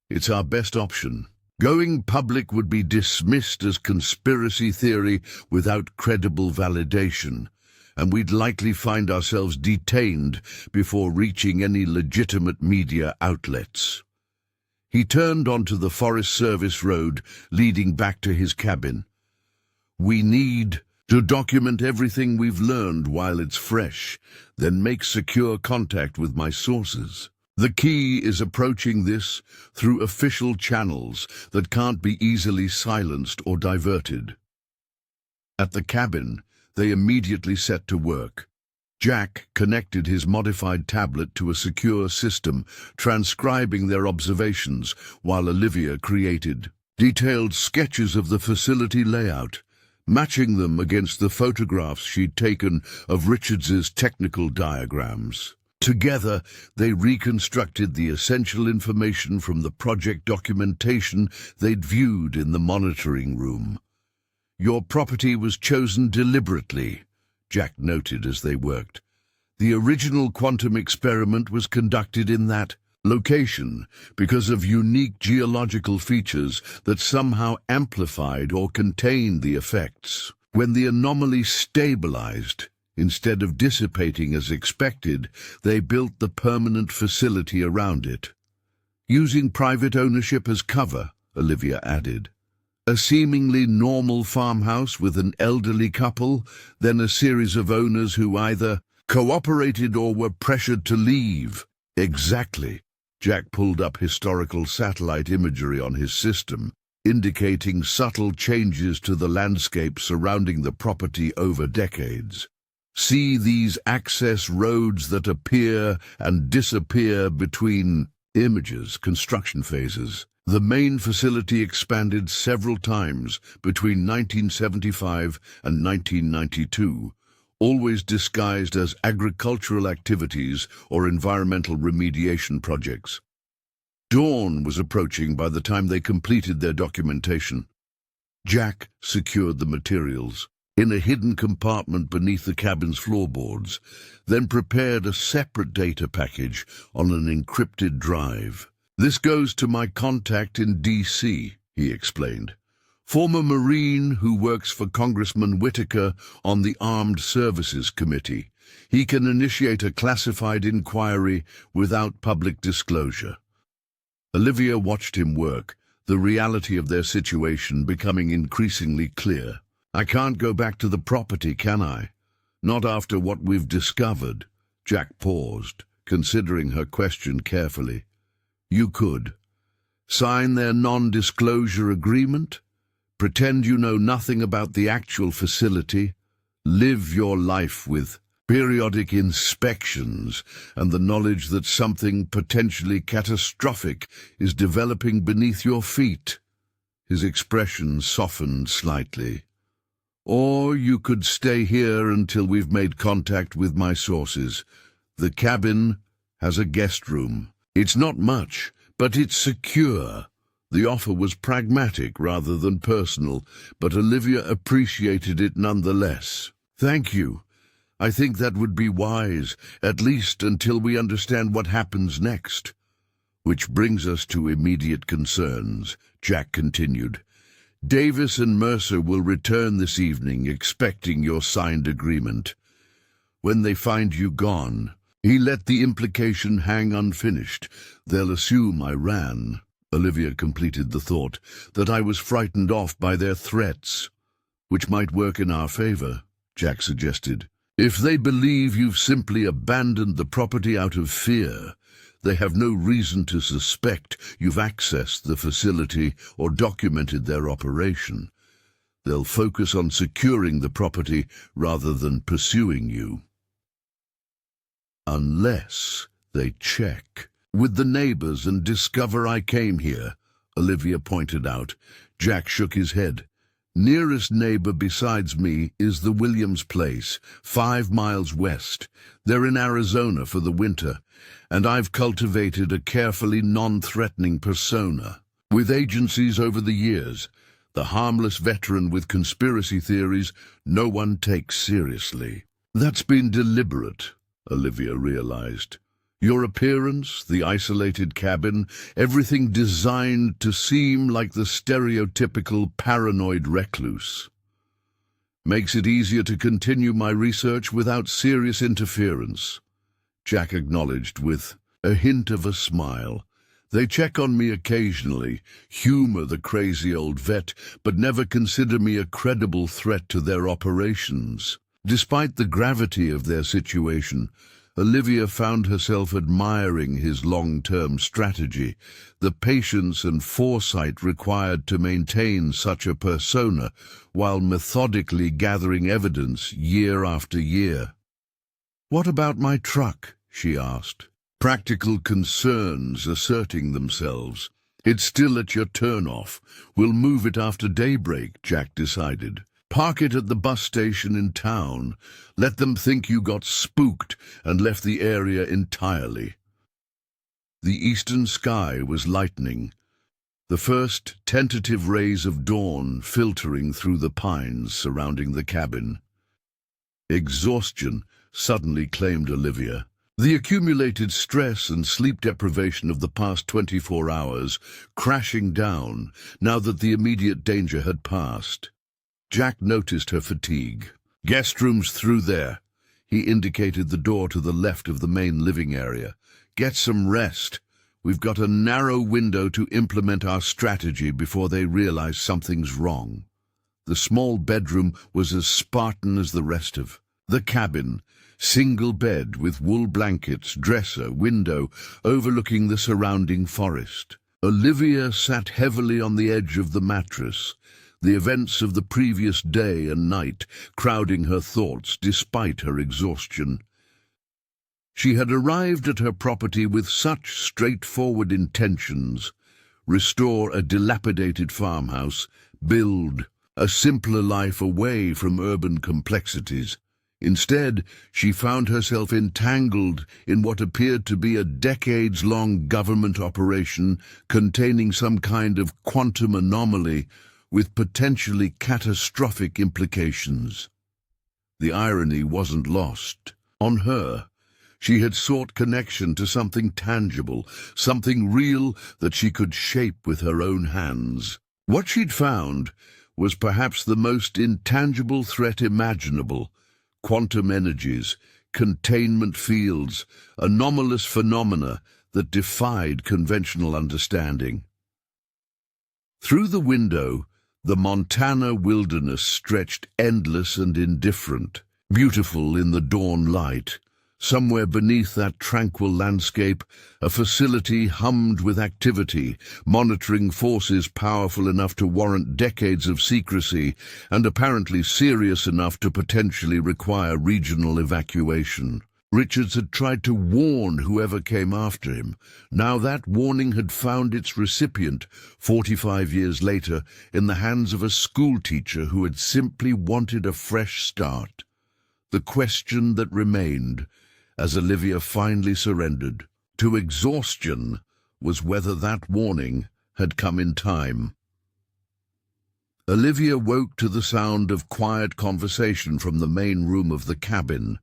"It's our best option. Going public would be dismissed as conspiracy theory without credible validation, and we'd likely find ourselves detained before reaching any legitimate media outlets." He turned onto the Forest Service road leading back to his cabin. "We need to document everything we've learned while it's fresh, then make secure contact with my sources. The key is approaching this through official channels that can't be easily silenced or diverted." At the cabin, they immediately set to work. Jack connected his modified tablet to a secure system, transcribing their observations, while Olivia created detailed sketches of the facility layout, matching them against the photographs she'd taken of Richards's technical diagrams. Together, they reconstructed the essential information from the project documentation they'd viewed in the monitoring room. "Your property was chosen deliberately," Jack noted as they worked. "The original quantum experiment was conducted in that location because of unique geological features that somehow amplified or contained the effects. When the anomaly stabilized, instead of dissipating as expected, they built the permanent facility around it. Using private ownership as cover," Olivia added. "A seemingly normal farmhouse with an elderly couple, then a series of owners who either cooperated or were pressured to leave." "Exactly." Jack pulled up historical satellite imagery on his system, indicating subtle changes to the landscape surrounding the property over decades. "See these access roads that appear and disappear between images, construction phases. The main facility expanded several times between 1975 and 1992, always disguised as agricultural activities or environmental remediation projects. Dawn was approaching by the time they completed their documentation. Jack secured the materials in a hidden compartment beneath the cabin's floorboards, then prepared a separate data package on an encrypted drive. "This goes to my contact in D.C., he explained. "Former Marine who works for Congressman Whitaker on the Armed Services Committee. He can initiate a classified inquiry without public disclosure." Olivia watched him work, the reality of their situation becoming increasingly clear. "I can't go back to the property, can I? Not after what we've discovered." Jack paused, considering her question carefully. "You could. Sign their non-disclosure agreement? Pretend you know nothing about the actual facility? Live your life with periodic inspections and the knowledge that something potentially catastrophic is developing beneath your feet?" His expression softened slightly. "Or you could stay here until we've made contact with my sources. The cabin has a guest room. It's not much, but it's secure." The offer was pragmatic rather than personal, but Olivia appreciated it nonetheless. "Thank you. I think that would be wise, at least until we understand what happens next." "Which brings us to immediate concerns," Jack continued. "Davis and Mercer will return this evening, expecting your signed agreement. When they find you gone," he let the implication hang unfinished, "they'll assume I ran." Olivia completed the thought, "that I was frightened off by their threats." "Which might work in our favor," Jack suggested. "If they believe you've simply abandoned the property out of fear, they have no reason to suspect you've accessed the facility or documented their operation. They'll focus on securing the property rather than pursuing you. Unless they check with the neighbors and discover I came here," Olivia pointed out. Jack shook his head. "Nearest neighbor besides me is the Williams place, 5 miles west. They're in Arizona for the winter, and I've cultivated a carefully non-threatening persona with agencies over the years. The harmless veteran with conspiracy theories no one takes seriously." "That's been deliberate," Olivia realized. "Your appearance, the isolated cabin, everything designed to seem like the stereotypical paranoid recluse. Makes it easier to continue my research without serious interference," Jack acknowledged with a hint of a smile. "They check on me occasionally, humor the crazy old vet, but never consider me a credible threat to their operations." Despite the gravity of their situation, Olivia found herself admiring his long-term strategy, the patience and foresight required to maintain such a persona while methodically gathering evidence year after year. "What about my truck?" she asked, practical concerns asserting themselves. "It's still at your turn-off. We'll move it after daybreak," Jack decided. Park it at the bus station in town. Let them think you got spooked and left the area entirely. The eastern sky was lightening, the first tentative rays of dawn filtering through the pines surrounding the cabin. Exhaustion suddenly claimed Olivia. The accumulated stress and sleep deprivation of the past 24 hours crashing down now that the immediate danger had passed. Jack noticed her fatigue. "Guest room's through there." He indicated the door to the left of the main living area. "Get some rest. We've got a narrow window to implement our strategy before they realize something's wrong." The small bedroom was as Spartan as the rest of the cabin. Single bed with wool blankets, dresser, window, overlooking the surrounding forest. Olivia sat heavily on the edge of the mattress, the events of the previous day and night crowding her thoughts despite her exhaustion. She had arrived at her property with such straightforward intentions: restore a dilapidated farmhouse, build a simpler life away from urban complexities. Instead, she found herself entangled in what appeared to be a decades-long government operation containing some kind of quantum anomaly with potentially catastrophic implications. The irony wasn't lost on her. She had sought connection to something tangible, something real that she could shape with her own hands. What she'd found was perhaps the most intangible threat imaginable: quantum energies, containment fields, anomalous phenomena that defied conventional understanding. Through the window, the Montana wilderness stretched endless and indifferent, beautiful in the dawn light. Somewhere beneath that tranquil landscape, a facility hummed with activity, monitoring forces powerful enough to warrant decades of secrecy and apparently serious enough to potentially require regional evacuation. Richards had tried to warn whoever came after him. Now that warning had found its recipient, 45 years later, in the hands of a schoolteacher who had simply wanted a fresh start. The question that remained, as Olivia finally surrendered to exhaustion, was whether that warning had come in time. Olivia woke to the sound of quiet conversation from the main room of the cabin.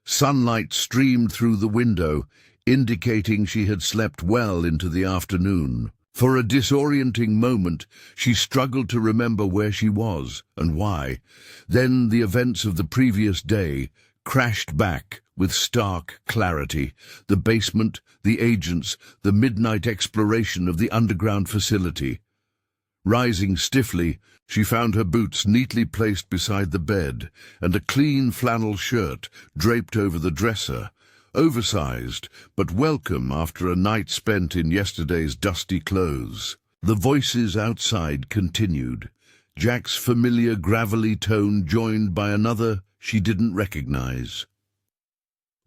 Sunlight streamed through the window, indicating she had slept well into the afternoon. For a disorienting moment, she struggled to remember where she was and why. Then the events of the previous day crashed back with stark clarity: the basement, the agents, the midnight exploration of the underground facility. Rising stiffly, she found her boots neatly placed beside the bed and a clean flannel shirt draped over the dresser, oversized but welcome after a night spent in yesterday's dusty clothes. The voices outside continued, Jack's familiar gravelly tone joined by another she didn't recognize.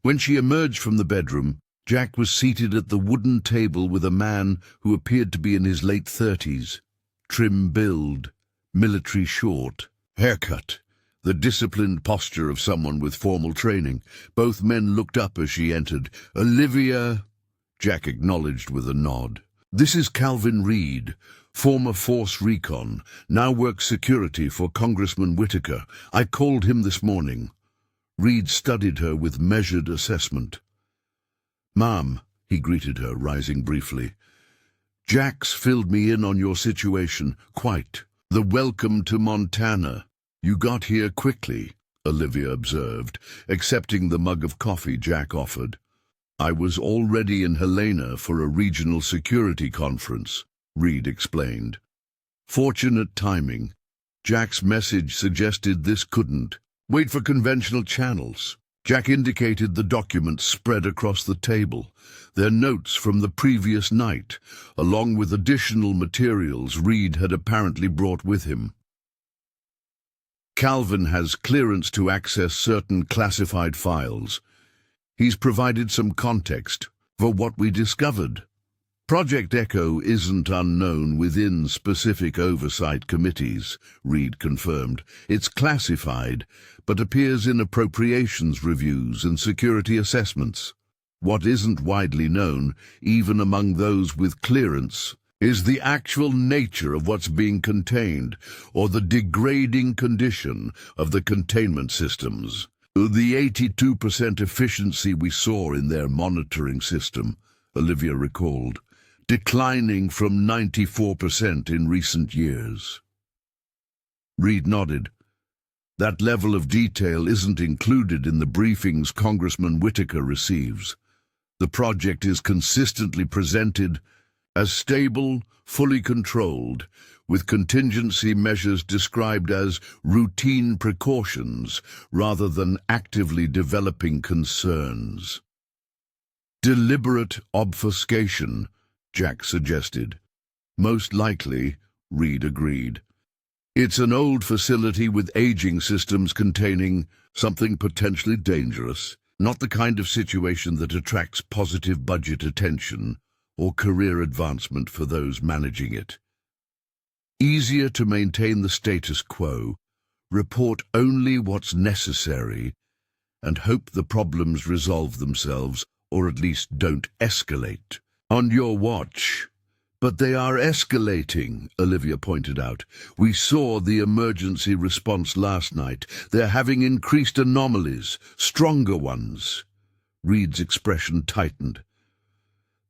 When she emerged from the bedroom, Jack was seated at the wooden table with a man who appeared to be in his late 30s. Trim build, military short, haircut, the disciplined posture of someone with formal training. Both men looked up as she entered. "Olivia," Jack acknowledged with a nod. "This is Calvin Reed, former Force Recon, now works security for Congressman Whitaker. I called him this morning." Reed studied her with measured assessment. "Ma'am," he greeted her, rising briefly. "Jack's filled me in on your situation, quite. The welcome to Montana. You got here quickly," Olivia observed, accepting the mug of coffee Jack offered. "I was already in Helena for a regional security conference," Reed explained. Fortunate timing. Jack's message suggested this couldn't wait for conventional channels. Jack indicated the documents spread across the table, their notes from the previous night, along with additional materials Reed had apparently brought with him. "Calvin has clearance to access certain classified files. He's provided some context for what we discovered." Project Echo isn't unknown within specific oversight committees, Reed confirmed. It's classified, but appears in appropriations reviews and security assessments. What isn't widely known, even among those with clearance, is the actual nature of what's being contained, or the degrading condition of the containment systems. The 82% efficiency we saw in their monitoring system, Olivia recalled, declining from 94% in recent years. Reed nodded. That level of detail isn't included in the briefings Congressman Whitaker receives. The project is consistently presented as stable, fully controlled, with contingency measures described as routine precautions rather than actively developing concerns. Deliberate obfuscation, Jack suggested. Most likely, Reed agreed. It's an old facility with aging systems containing something potentially dangerous, not the kind of situation that attracts positive budget attention or career advancement for those managing it. Easier to maintain the status quo, report only what's necessary, and hope the problems resolve themselves, or at least don't escalate. On your watch. But they are escalating, Olivia pointed out. We saw the emergency response last night. They're having increased anomalies, stronger ones. Reed's expression tightened.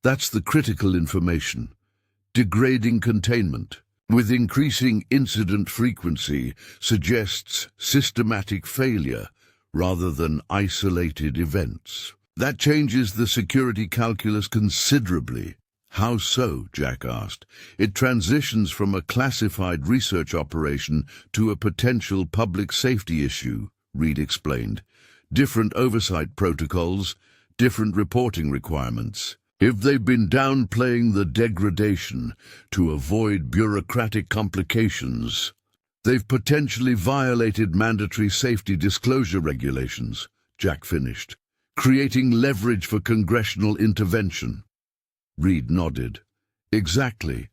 That's the critical information. Degrading containment, with increasing incident frequency, suggests systematic failure rather than isolated events. That changes the security calculus considerably. How so? Jack asked. It transitions from a classified research operation to a potential public safety issue, Reed explained. Different oversight protocols, different reporting requirements. If they've been downplaying the degradation to avoid bureaucratic complications, they've potentially violated mandatory safety disclosure regulations, Jack finished, creating leverage for congressional intervention. Reed nodded. Exactly.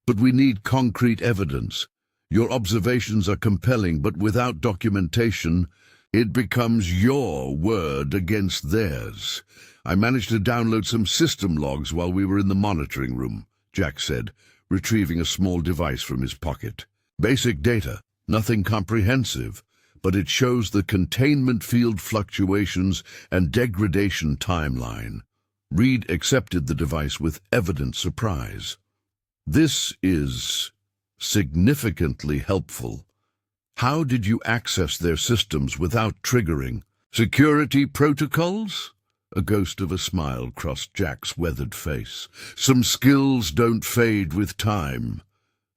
But we need concrete evidence. Your observations are compelling, but without documentation, it becomes your word against theirs. I managed to download some system logs while we were in the monitoring room, Jack said, retrieving a small device from his pocket. Basic data, nothing comprehensive, but it shows the containment field fluctuations and degradation timeline. Reed accepted the device with evident surprise. This is significantly helpful. How did you access their systems without triggering security protocols? A ghost of a smile crossed Jack's weathered face. Some skills don't fade with time.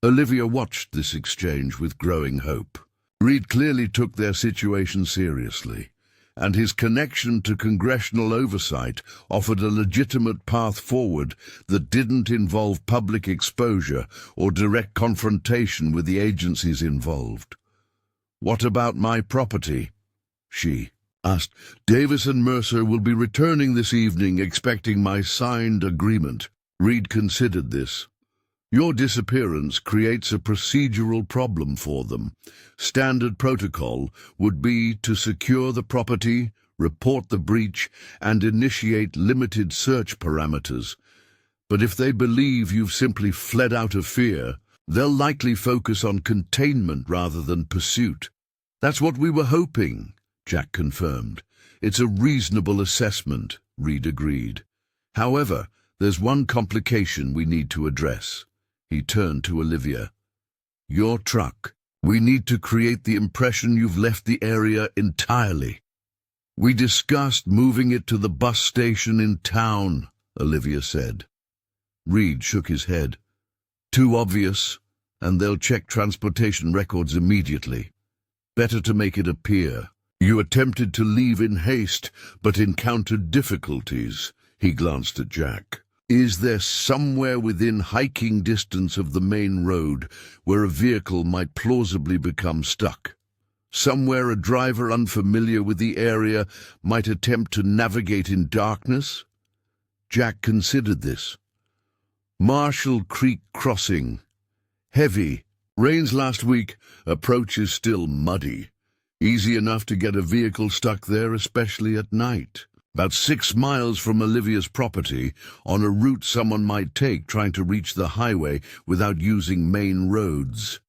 Olivia watched this exchange with growing hope. Reed clearly took their situation seriously, and his connection to congressional oversight offered a legitimate path forward that didn't involve public exposure or direct confrontation with the agencies involved. "What about my property?" she asked. "Davis and Mercer will be returning this evening, expecting my signed agreement." Reed considered this. Your disappearance creates a procedural problem for them. Standard protocol would be to secure the property, report the breach, and initiate limited search parameters. But if they believe you've simply fled out of fear, they'll likely focus on containment rather than pursuit. That's what we were hoping, Jack confirmed. It's a reasonable assessment, Reed agreed. However, there's one complication we need to address. He turned to Olivia. Your truck. We need to create the impression you've left the area entirely. We discussed moving it to the bus station in town, Olivia said. Reed shook his head. Too obvious, and they'll check transportation records immediately. Better to make it appear. You attempted to leave in haste, but encountered difficulties. He glanced at Jack. Is there somewhere within hiking distance of the main road where a vehicle might plausibly become stuck? Somewhere a driver unfamiliar with the area might attempt to navigate in darkness? Jack considered this. Marshall Creek Crossing. Heavy. Rains last week. Approach is still muddy. Easy enough to get a vehicle stuck there, especially at night. About 6 miles from Olivia's property, on a route someone might take trying to reach the highway without using main roads.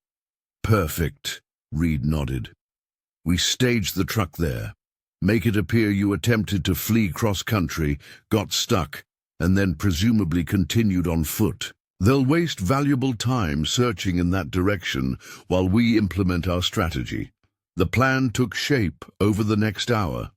Perfect, Reed nodded. We stage the truck there. Make it appear you attempted to flee cross-country, got stuck, and then presumably continued on foot. They'll waste valuable time searching in that direction while we implement our strategy. The plan took shape over the next hour.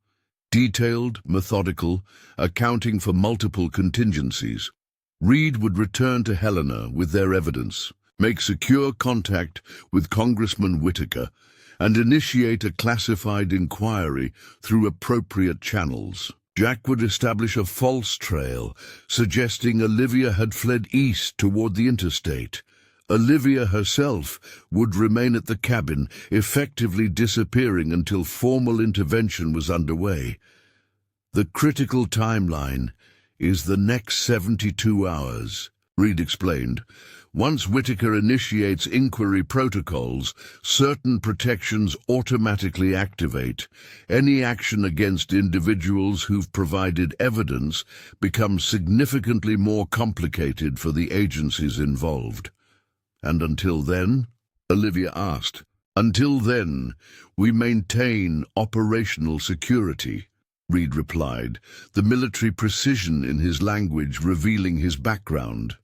Detailed, methodical, accounting for multiple contingencies. Reed would return to Helena with their evidence, make secure contact with Congressman Whitaker, and initiate a classified inquiry through appropriate channels. Jack would establish a false trail, suggesting Olivia had fled east toward the interstate. Olivia herself would remain at the cabin, effectively disappearing until formal intervention was underway. The critical timeline is the next 72 hours, Reed explained. Once Whitaker initiates inquiry protocols, certain protections automatically activate. Any action against individuals who've provided evidence becomes significantly more complicated for the agencies involved. And until then? Olivia asked. Until then, we maintain operational security, Reed replied, the military precision in his language revealing his background.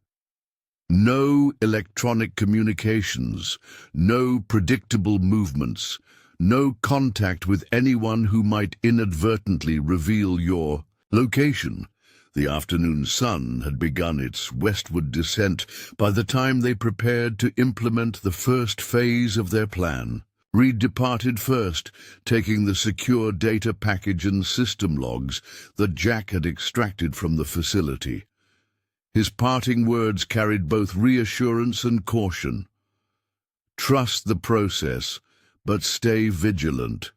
No electronic communications, no predictable movements, no contact with anyone who might inadvertently reveal your location. The afternoon sun had begun its westward descent by the time they prepared to implement the first phase of their plan. Reed departed first, taking the secure data package and system logs that Jack had extracted from the facility. His parting words carried both reassurance and caution. Trust the process, but stay vigilant.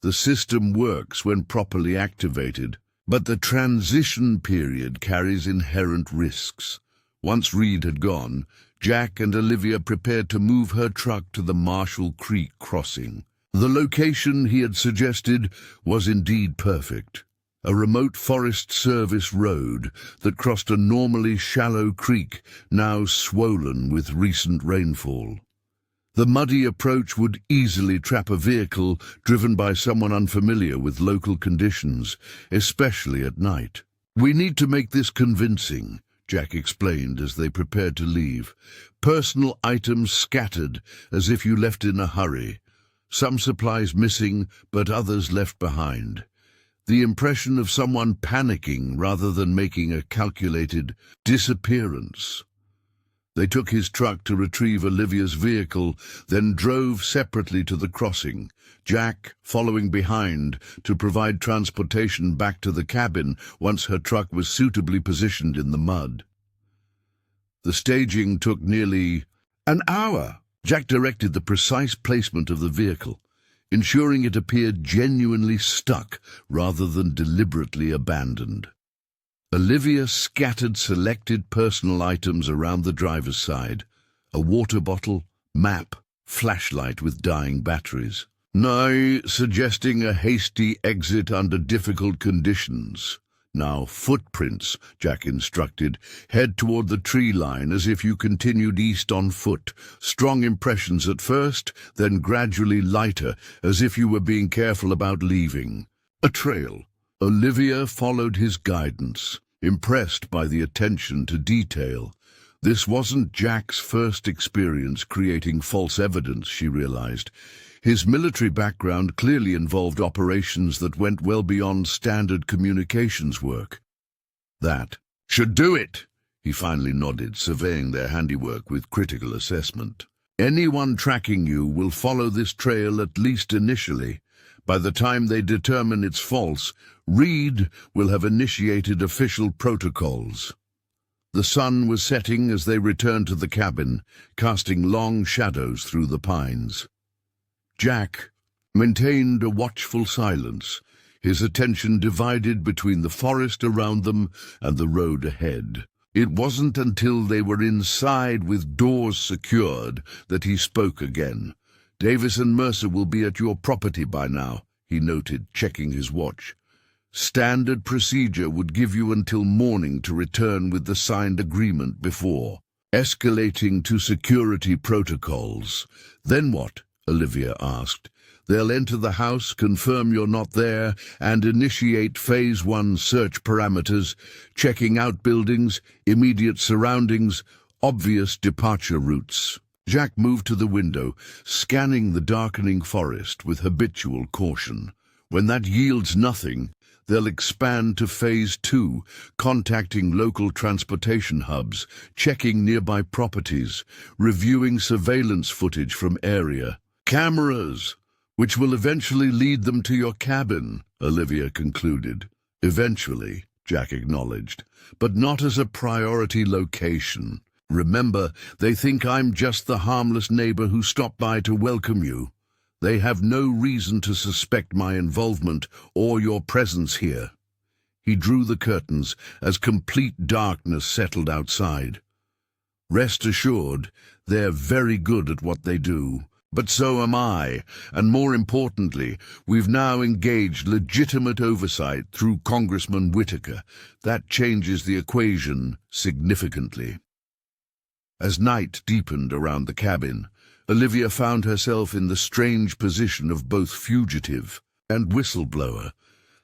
The system works when properly activated, but the transition period carries inherent risks. Once Reed had gone, Jack and Olivia prepared to move her truck to the Marshall Creek crossing. The location he had suggested was indeed perfect. A remote Forest Service road that crossed a normally shallow creek, now swollen with recent rainfall. The muddy approach would easily trap a vehicle driven by someone unfamiliar with local conditions, especially at night. We need to make this convincing, Jack explained as they prepared to leave. Personal items scattered as if you left in a hurry. Some supplies missing, but others left behind. The impression of someone panicking rather than making a calculated disappearance. They took his truck to retrieve Olivia's vehicle, then drove separately to the crossing, Jack following behind to provide transportation back to the cabin once her truck was suitably positioned in the mud. The staging took nearly an hour. Jack directed the precise placement of the vehicle, ensuring it appeared genuinely stuck rather than deliberately abandoned. Olivia scattered selected personal items around the driver's side, a water bottle, map, flashlight with dying batteries. Now suggesting a hasty exit under difficult conditions. Now footprints, Jack instructed. Head toward the tree line as if you continued east on foot. Strong impressions at first, then gradually lighter, as if you were being careful about leaving. A trail. Olivia followed his guidance, impressed by the attention to detail. This wasn't Jack's first experience creating false evidence, she realized. His military background clearly involved operations that went well beyond standard communications work. That should do it, he finally nodded, surveying their handiwork with critical assessment. Anyone tracking you will follow this trail at least initially. By the time they determine it's false, Reed will have initiated official protocols. The sun was setting as they returned to the cabin, casting long shadows through the pines. Jack maintained a watchful silence, his attention divided between the forest around them and the road ahead. It wasn't until they were inside with doors secured that he spoke again. "Davis and Mercer will be at your property by now," he noted, checking his watch. "Standard procedure would give you until morning to return with the signed agreement before." Escalating to security protocols. "Then what?" Olivia asked. "They'll enter the house, confirm you're not there, and initiate Phase 1 search parameters, checking outbuildings, immediate surroundings, obvious departure routes." Jack moved to the window, scanning the darkening forest with habitual caution. When that yields nothing, they'll expand to Phase 2, contacting local transportation hubs, checking nearby properties, reviewing surveillance footage from area. "Cameras, which will eventually lead them to your cabin," Olivia concluded. "Eventually," Jack acknowledged, "but not as a priority location. Remember, they think I'm just the harmless neighbor who stopped by to welcome you. They have no reason to suspect my involvement or your presence here." He drew the curtains as complete darkness settled outside. "Rest assured, they're very good at what they do. But so am I, and more importantly, we've now engaged legitimate oversight through Congressman Whitaker. That changes the equation significantly." As night deepened around the cabin, Olivia found herself in the strange position of both fugitive and whistleblower,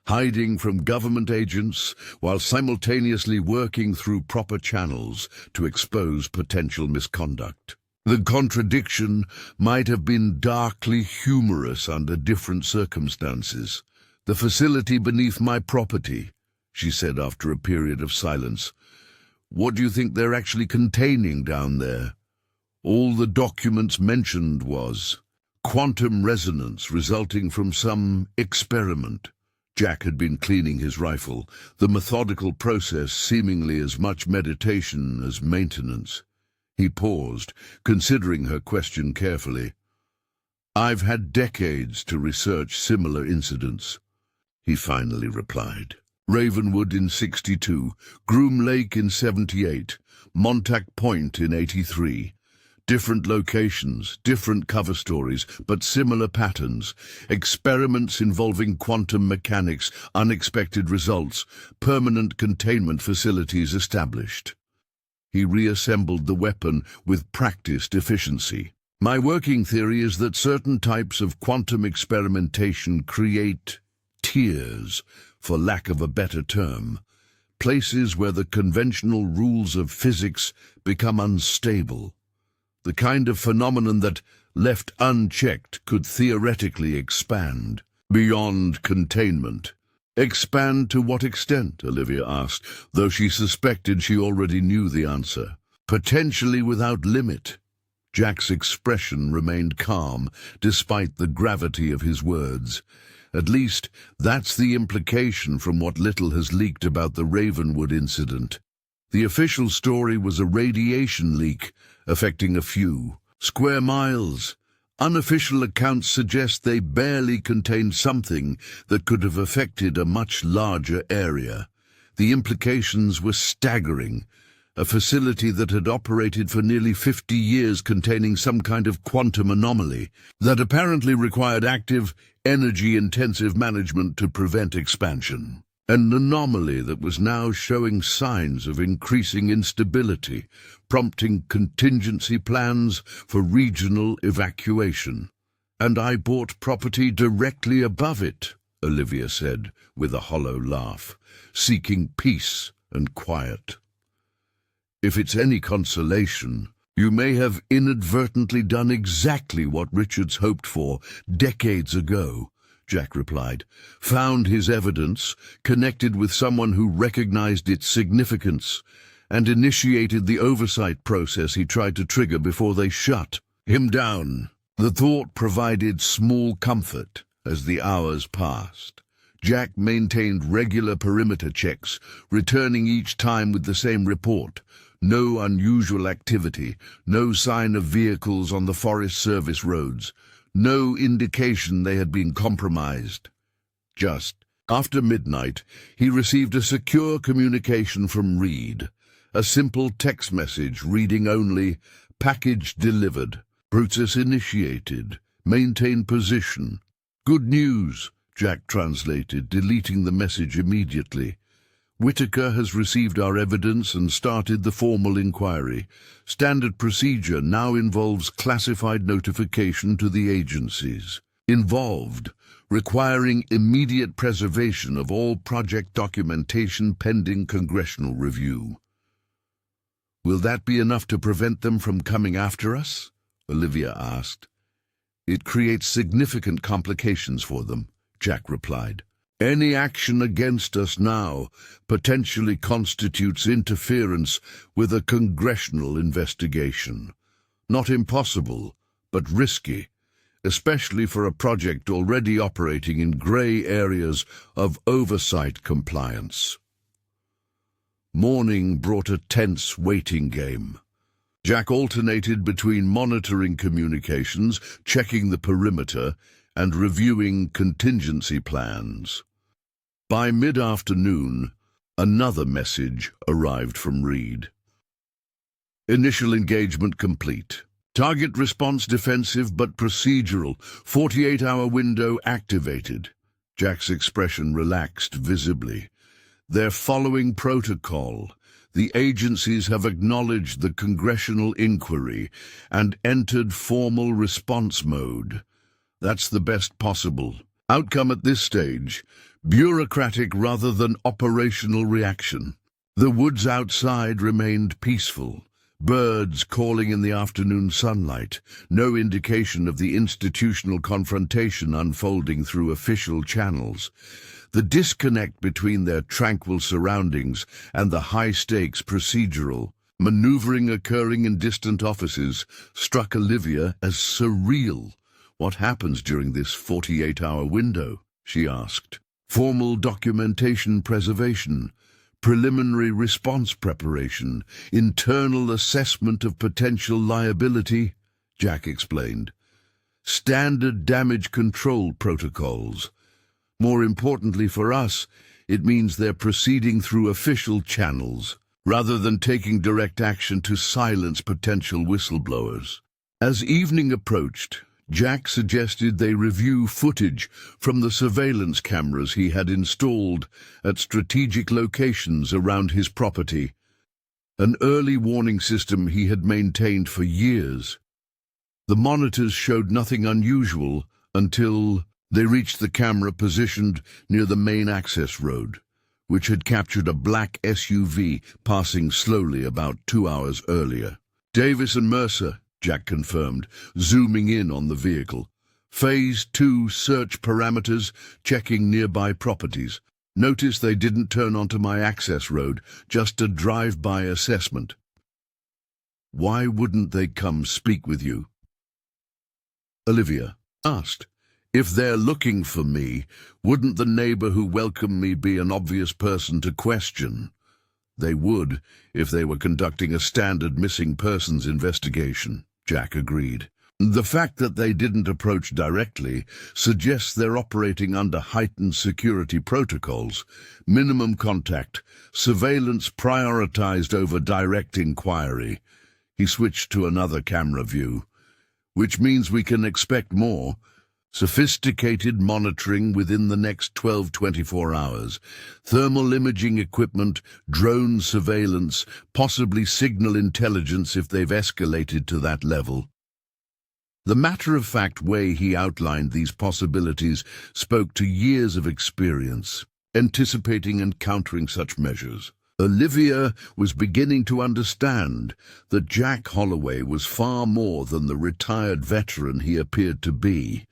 hiding from government agents while simultaneously working through proper channels to expose potential misconduct. The contradiction might have been darkly humorous under different circumstances. "The facility beneath my property," she said after a period of silence. "What do you think they're actually containing down there?" "All the documents mentioned was quantum resonance resulting from some experiment." Jack had been cleaning his rifle, the methodical process seemingly as much meditation as maintenance. He paused, considering her question carefully. "I've had decades to research similar incidents," he finally replied. "Ravenwood in 62, Groom Lake in 78, Montauk Point in 83. Different locations, different cover stories, but similar patterns. Experiments involving quantum mechanics, unexpected results, permanent containment facilities established." He reassembled the weapon with practiced efficiency. "My working theory is that certain types of quantum experimentation create tiers, for lack of a better term, places where the conventional rules of physics become unstable. The kind of phenomenon that, left unchecked, could theoretically expand beyond containment." "Expand to what extent?" Olivia asked, though she suspected she already knew the answer. "Potentially without limit." Jack's expression remained calm, despite the gravity of his words. At least, that's the implication from what little has leaked about the Ravenwood incident. The official story was a radiation leak, affecting a few square miles. Unofficial accounts suggest they barely contained something that could have affected a much larger area. The implications were staggering. A facility that had operated for nearly 50 years containing some kind of quantum anomaly that apparently required active, energy-intensive management to prevent expansion. An anomaly that was now showing signs of increasing instability, prompting contingency plans for regional evacuation. "And I bought property directly above it," Olivia said, with a hollow laugh, "seeking peace and quiet." "If it's any consolation, you may have inadvertently done exactly what Richards hoped for decades ago," Jack replied. "Found his evidence, connected with someone who recognized its significance, and initiated the oversight process he tried to trigger before they shut him down." The thought provided small comfort as the hours passed. Jack maintained regular perimeter checks, returning each time with the same report. No unusual activity, no sign of vehicles on the Forest Service roads, no indication they had been compromised. Just after midnight, he received a secure communication from Reed. A simple text message reading only, package delivered, process initiated, maintain position. Good news, Jack translated, deleting the message immediately. Whitaker has received our evidence and started the formal inquiry. Standard procedure now involves classified notification to the agencies involved, requiring immediate preservation of all project documentation pending congressional review. Will that be enough to prevent them from coming after us? Olivia asked. It creates significant complications for them, Jack replied. Any action against us now potentially constitutes interference with a congressional investigation. Not impossible, but risky, especially for a project already operating in gray areas of oversight compliance. Morning brought a tense waiting game. Jack alternated between monitoring communications, checking the perimeter, and reviewing contingency plans. By mid-afternoon, another message arrived from Reed. Initial engagement complete. Target response defensive but procedural. 48-hour window activated. Jack's expression relaxed visibly. They're following protocol. The agencies have acknowledged the congressional inquiry and entered formal response mode. That's the best possible outcome at this stage. Bureaucratic rather than operational reaction. The woods outside remained peaceful. Birds calling in the afternoon sunlight. No indication of the institutional confrontation unfolding through official channels. The disconnect between their tranquil surroundings and the high-stakes procedural maneuvering occurring in distant offices struck Olivia as surreal. What happens during this 48-hour window? She asked. Formal documentation preservation, preliminary response preparation, internal assessment of potential liability, Jack explained. Standard damage control protocols. More importantly for us, it means they're proceeding through official channels, rather than taking direct action to silence potential whistleblowers. As evening approached, Jack suggested they review footage from the surveillance cameras he had installed at strategic locations around his property, an early warning system he had maintained for years. The monitors showed nothing unusual until they reached the camera positioned near the main access road, which had captured a black SUV passing slowly about 2 hours earlier. Davis and Mercer, Jack confirmed, zooming in on the vehicle. Phase 2 search parameters, checking nearby properties. Notice they didn't turn onto my access road, just a drive-by assessment. Why wouldn't they come speak with you? Olivia asked. If they're looking for me, wouldn't the neighbor who welcomed me be an obvious person to question? They would, if they were conducting a standard missing persons investigation, Jack agreed. The fact that they didn't approach directly suggests they're operating under heightened security protocols, minimum contact, surveillance prioritized over direct inquiry. He switched to another camera view, which means we can expect more. Sophisticated monitoring within the next 24 hours, thermal imaging equipment, drone surveillance, possibly signal intelligence if they've escalated to that level. The matter-of-fact way he outlined these possibilities spoke to years of experience, anticipating and countering such measures. Olivia was beginning to understand that Jack Holloway was far more than the retired veteran he appeared to be.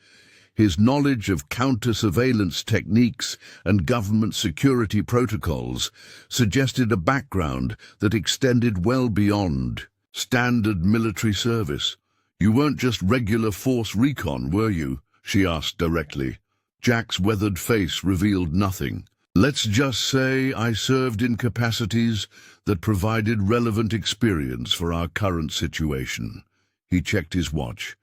His knowledge of counter-surveillance techniques and government security protocols suggested a background that extended well beyond standard military service. You weren't just regular force recon, were you? She asked directly. Jack's weathered face revealed nothing. Let's just say I served in capacities that provided relevant experience for our current situation. He checked his watch.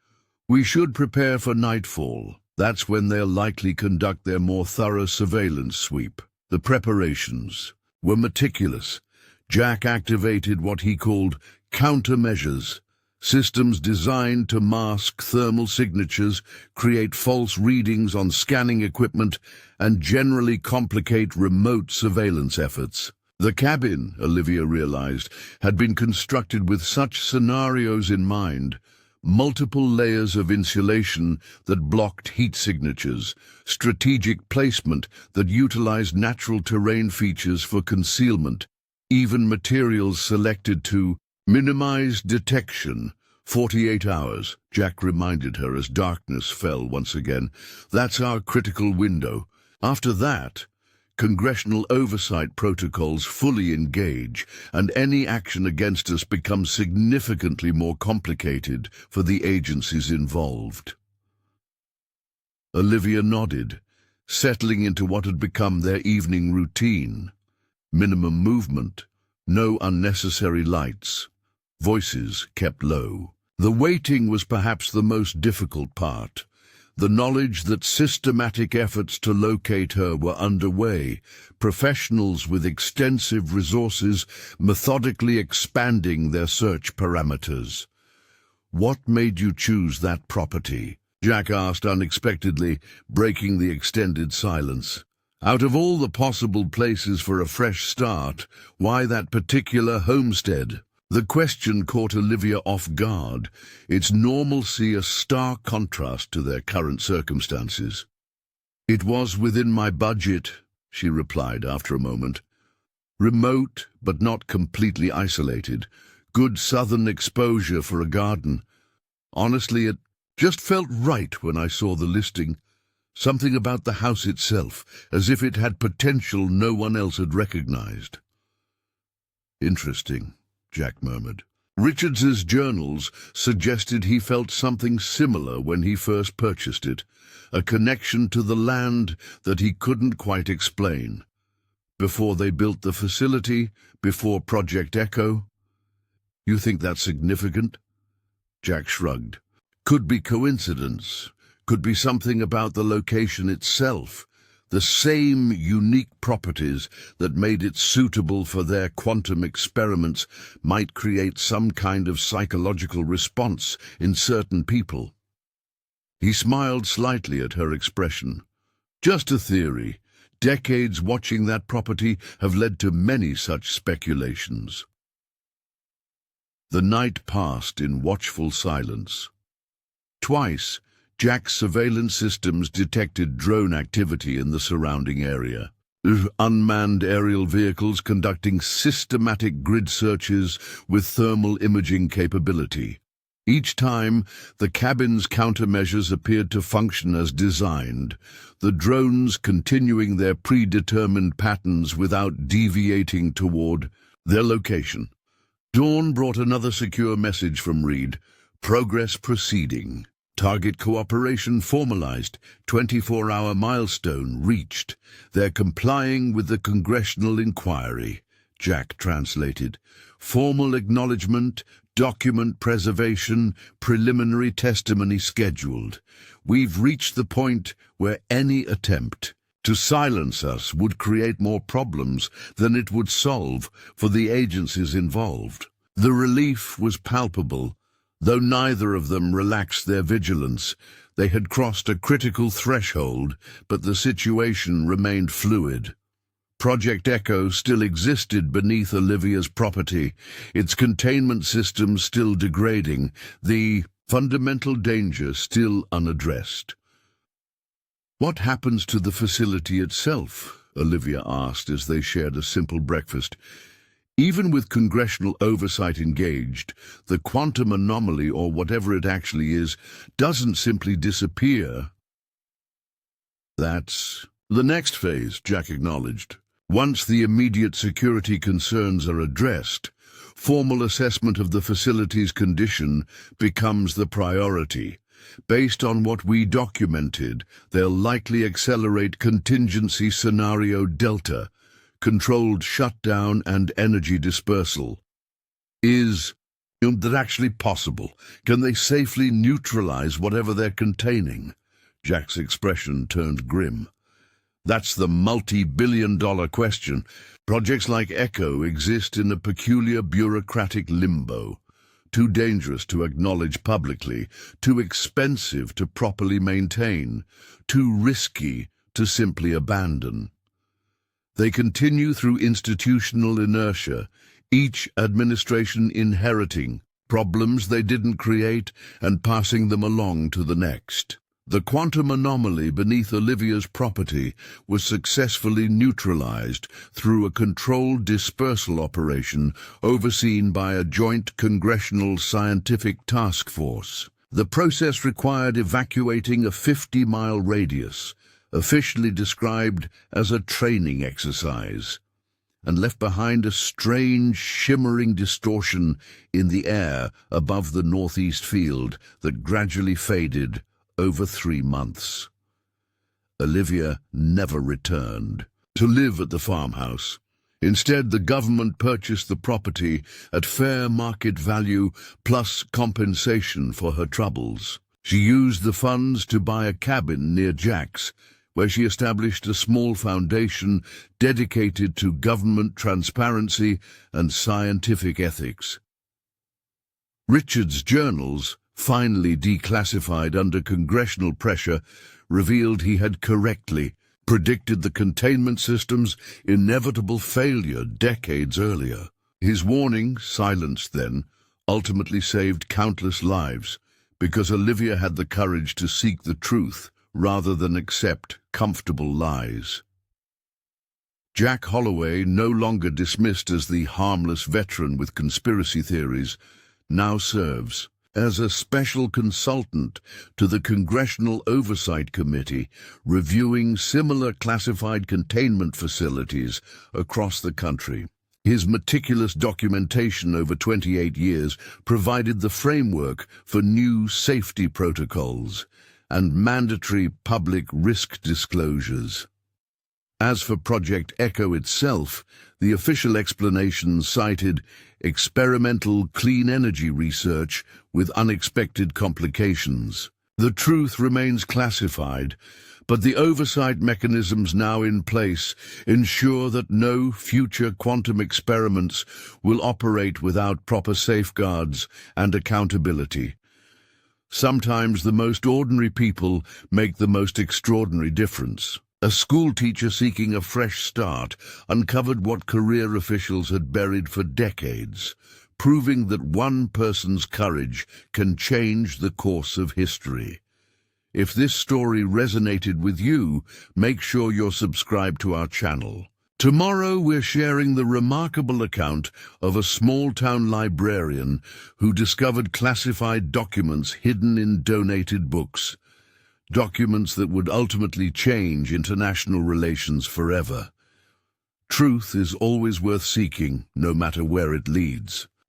We should prepare for nightfall. That's when they'll likely conduct their more thorough surveillance sweep. The preparations were meticulous. Jack activated what he called countermeasures, systems designed to mask thermal signatures, create false readings on scanning equipment, and generally complicate remote surveillance efforts. The cabin, Olivia realized, had been constructed with such scenarios in mind: multiple layers of insulation that blocked heat signatures, strategic placement that utilized natural terrain features for concealment, even materials selected to minimize detection. 48 hours, Jack reminded her as darkness fell once again. That's our critical window. After that, congressional oversight protocols fully engage, and any action against us becomes significantly more complicated for the agencies involved. Olivia nodded, settling into what had become their evening routine. Minimum movement, no unnecessary lights, voices kept low. The waiting was perhaps the most difficult part. The knowledge that systematic efforts to locate her were underway, professionals with extensive resources methodically expanding their search parameters. "What made you choose that property?" Jack asked unexpectedly, breaking the extended silence. "Out of all the possible places for a fresh start, why that particular homestead?" The question caught Olivia off guard, its normalcy a stark contrast to their current circumstances. "It was within my budget," she replied after a moment. "Remote, but not completely isolated. Good southern exposure for a garden. Honestly, it just felt right when I saw the listing. Something about the house itself, as if it had potential no one else had recognized." "Interesting," Jack murmured. Richards's journals suggested he felt something similar when he first purchased it, a connection to the land that he couldn't quite explain. Before they built the facility, before Project Echo. "You think that's significant?" Jack shrugged. "Could be coincidence, could be something about the location itself, the same unique properties that made it suitable for their quantum experiments might create some kind of psychological response in certain people." He smiled slightly at her expression. "Just a theory. Decades watching that property have led to many such speculations." The night passed in watchful silence. Twice, Jack's surveillance systems detected drone activity in the surrounding area. Unmanned aerial vehicles conducting systematic grid searches with thermal imaging capability. Each time, the cabin's countermeasures appeared to function as designed, the drones continuing their predetermined patterns without deviating toward their location. Dawn brought another secure message from Reed: "Progress proceeding. Target cooperation formalized, 24-hour milestone reached. They're complying with the congressional inquiry," Jack translated. "Formal acknowledgement, document preservation, preliminary testimony scheduled. We've reached the point where any attempt to silence us would create more problems than it would solve for the agencies involved." The relief was palpable. Though neither of them relaxed their vigilance, they had crossed a critical threshold, but the situation remained fluid. Project Echo still existed beneath Olivia's property, its containment system still degrading, the fundamental danger still unaddressed. "What happens to the facility itself?" Olivia asked as they shared a simple breakfast. "Even with congressional oversight engaged, the quantum anomaly, or whatever it actually is, doesn't simply disappear." "That's the next phase," Jack acknowledged. "Once the immediate security concerns are addressed, formal assessment of the facility's condition becomes the priority. Based on what we documented, they'll likely accelerate contingency scenario Delta, controlled shutdown and energy dispersal. Is that actually possible? Can they safely neutralize whatever they're containing?" Jack's expression turned grim. That's the multi-billion-dollar question. Projects like Echo exist in a peculiar bureaucratic limbo. Too dangerous to acknowledge publicly, too expensive to properly maintain, too risky to simply abandon. They continue through institutional inertia, each administration inheriting problems they didn't create and passing them along to the next. The quantum anomaly beneath Olivia's property was successfully neutralized through a controlled dispersal operation overseen by a joint congressional scientific task force. The process required evacuating a 50-mile radius, officially described as a training exercise, and left behind a strange, shimmering distortion in the air above the northeast field that gradually faded over 3 months. Olivia never returned to live at the farmhouse. Instead, the government purchased the property at fair market value plus compensation for her troubles. She used the funds to buy a cabin near Jack's, where she established a small foundation dedicated to government transparency and scientific ethics. Richard's journals, finally declassified under congressional pressure, revealed he had correctly predicted the containment system's inevitable failure decades earlier. His warning, silenced then, ultimately saved countless lives because Olivia had the courage to seek the truth rather than accept comfortable lies. Jack Holloway, no longer dismissed as the harmless veteran with conspiracy theories, now serves as a special consultant to the Congressional Oversight Committee, reviewing similar classified containment facilities across the country. His meticulous documentation over 28 years provided the framework for new safety protocols and mandatory public risk disclosures. As for Project Echo itself, the official explanation cited experimental clean energy research with unexpected complications. The truth remains classified, but the oversight mechanisms now in place ensure that no future quantum experiments will operate without proper safeguards and accountability. Sometimes the most ordinary people make the most extraordinary difference. A schoolteacher seeking a fresh start uncovered what career officials had buried for decades, proving that one person's courage can change the course of history. If this story resonated with you, make sure you're subscribed to our channel. Tomorrow we're sharing the remarkable account of a small-town librarian who discovered classified documents hidden in donated books. Documents that would ultimately change international relations forever. Truth is always worth seeking, no matter where it leads.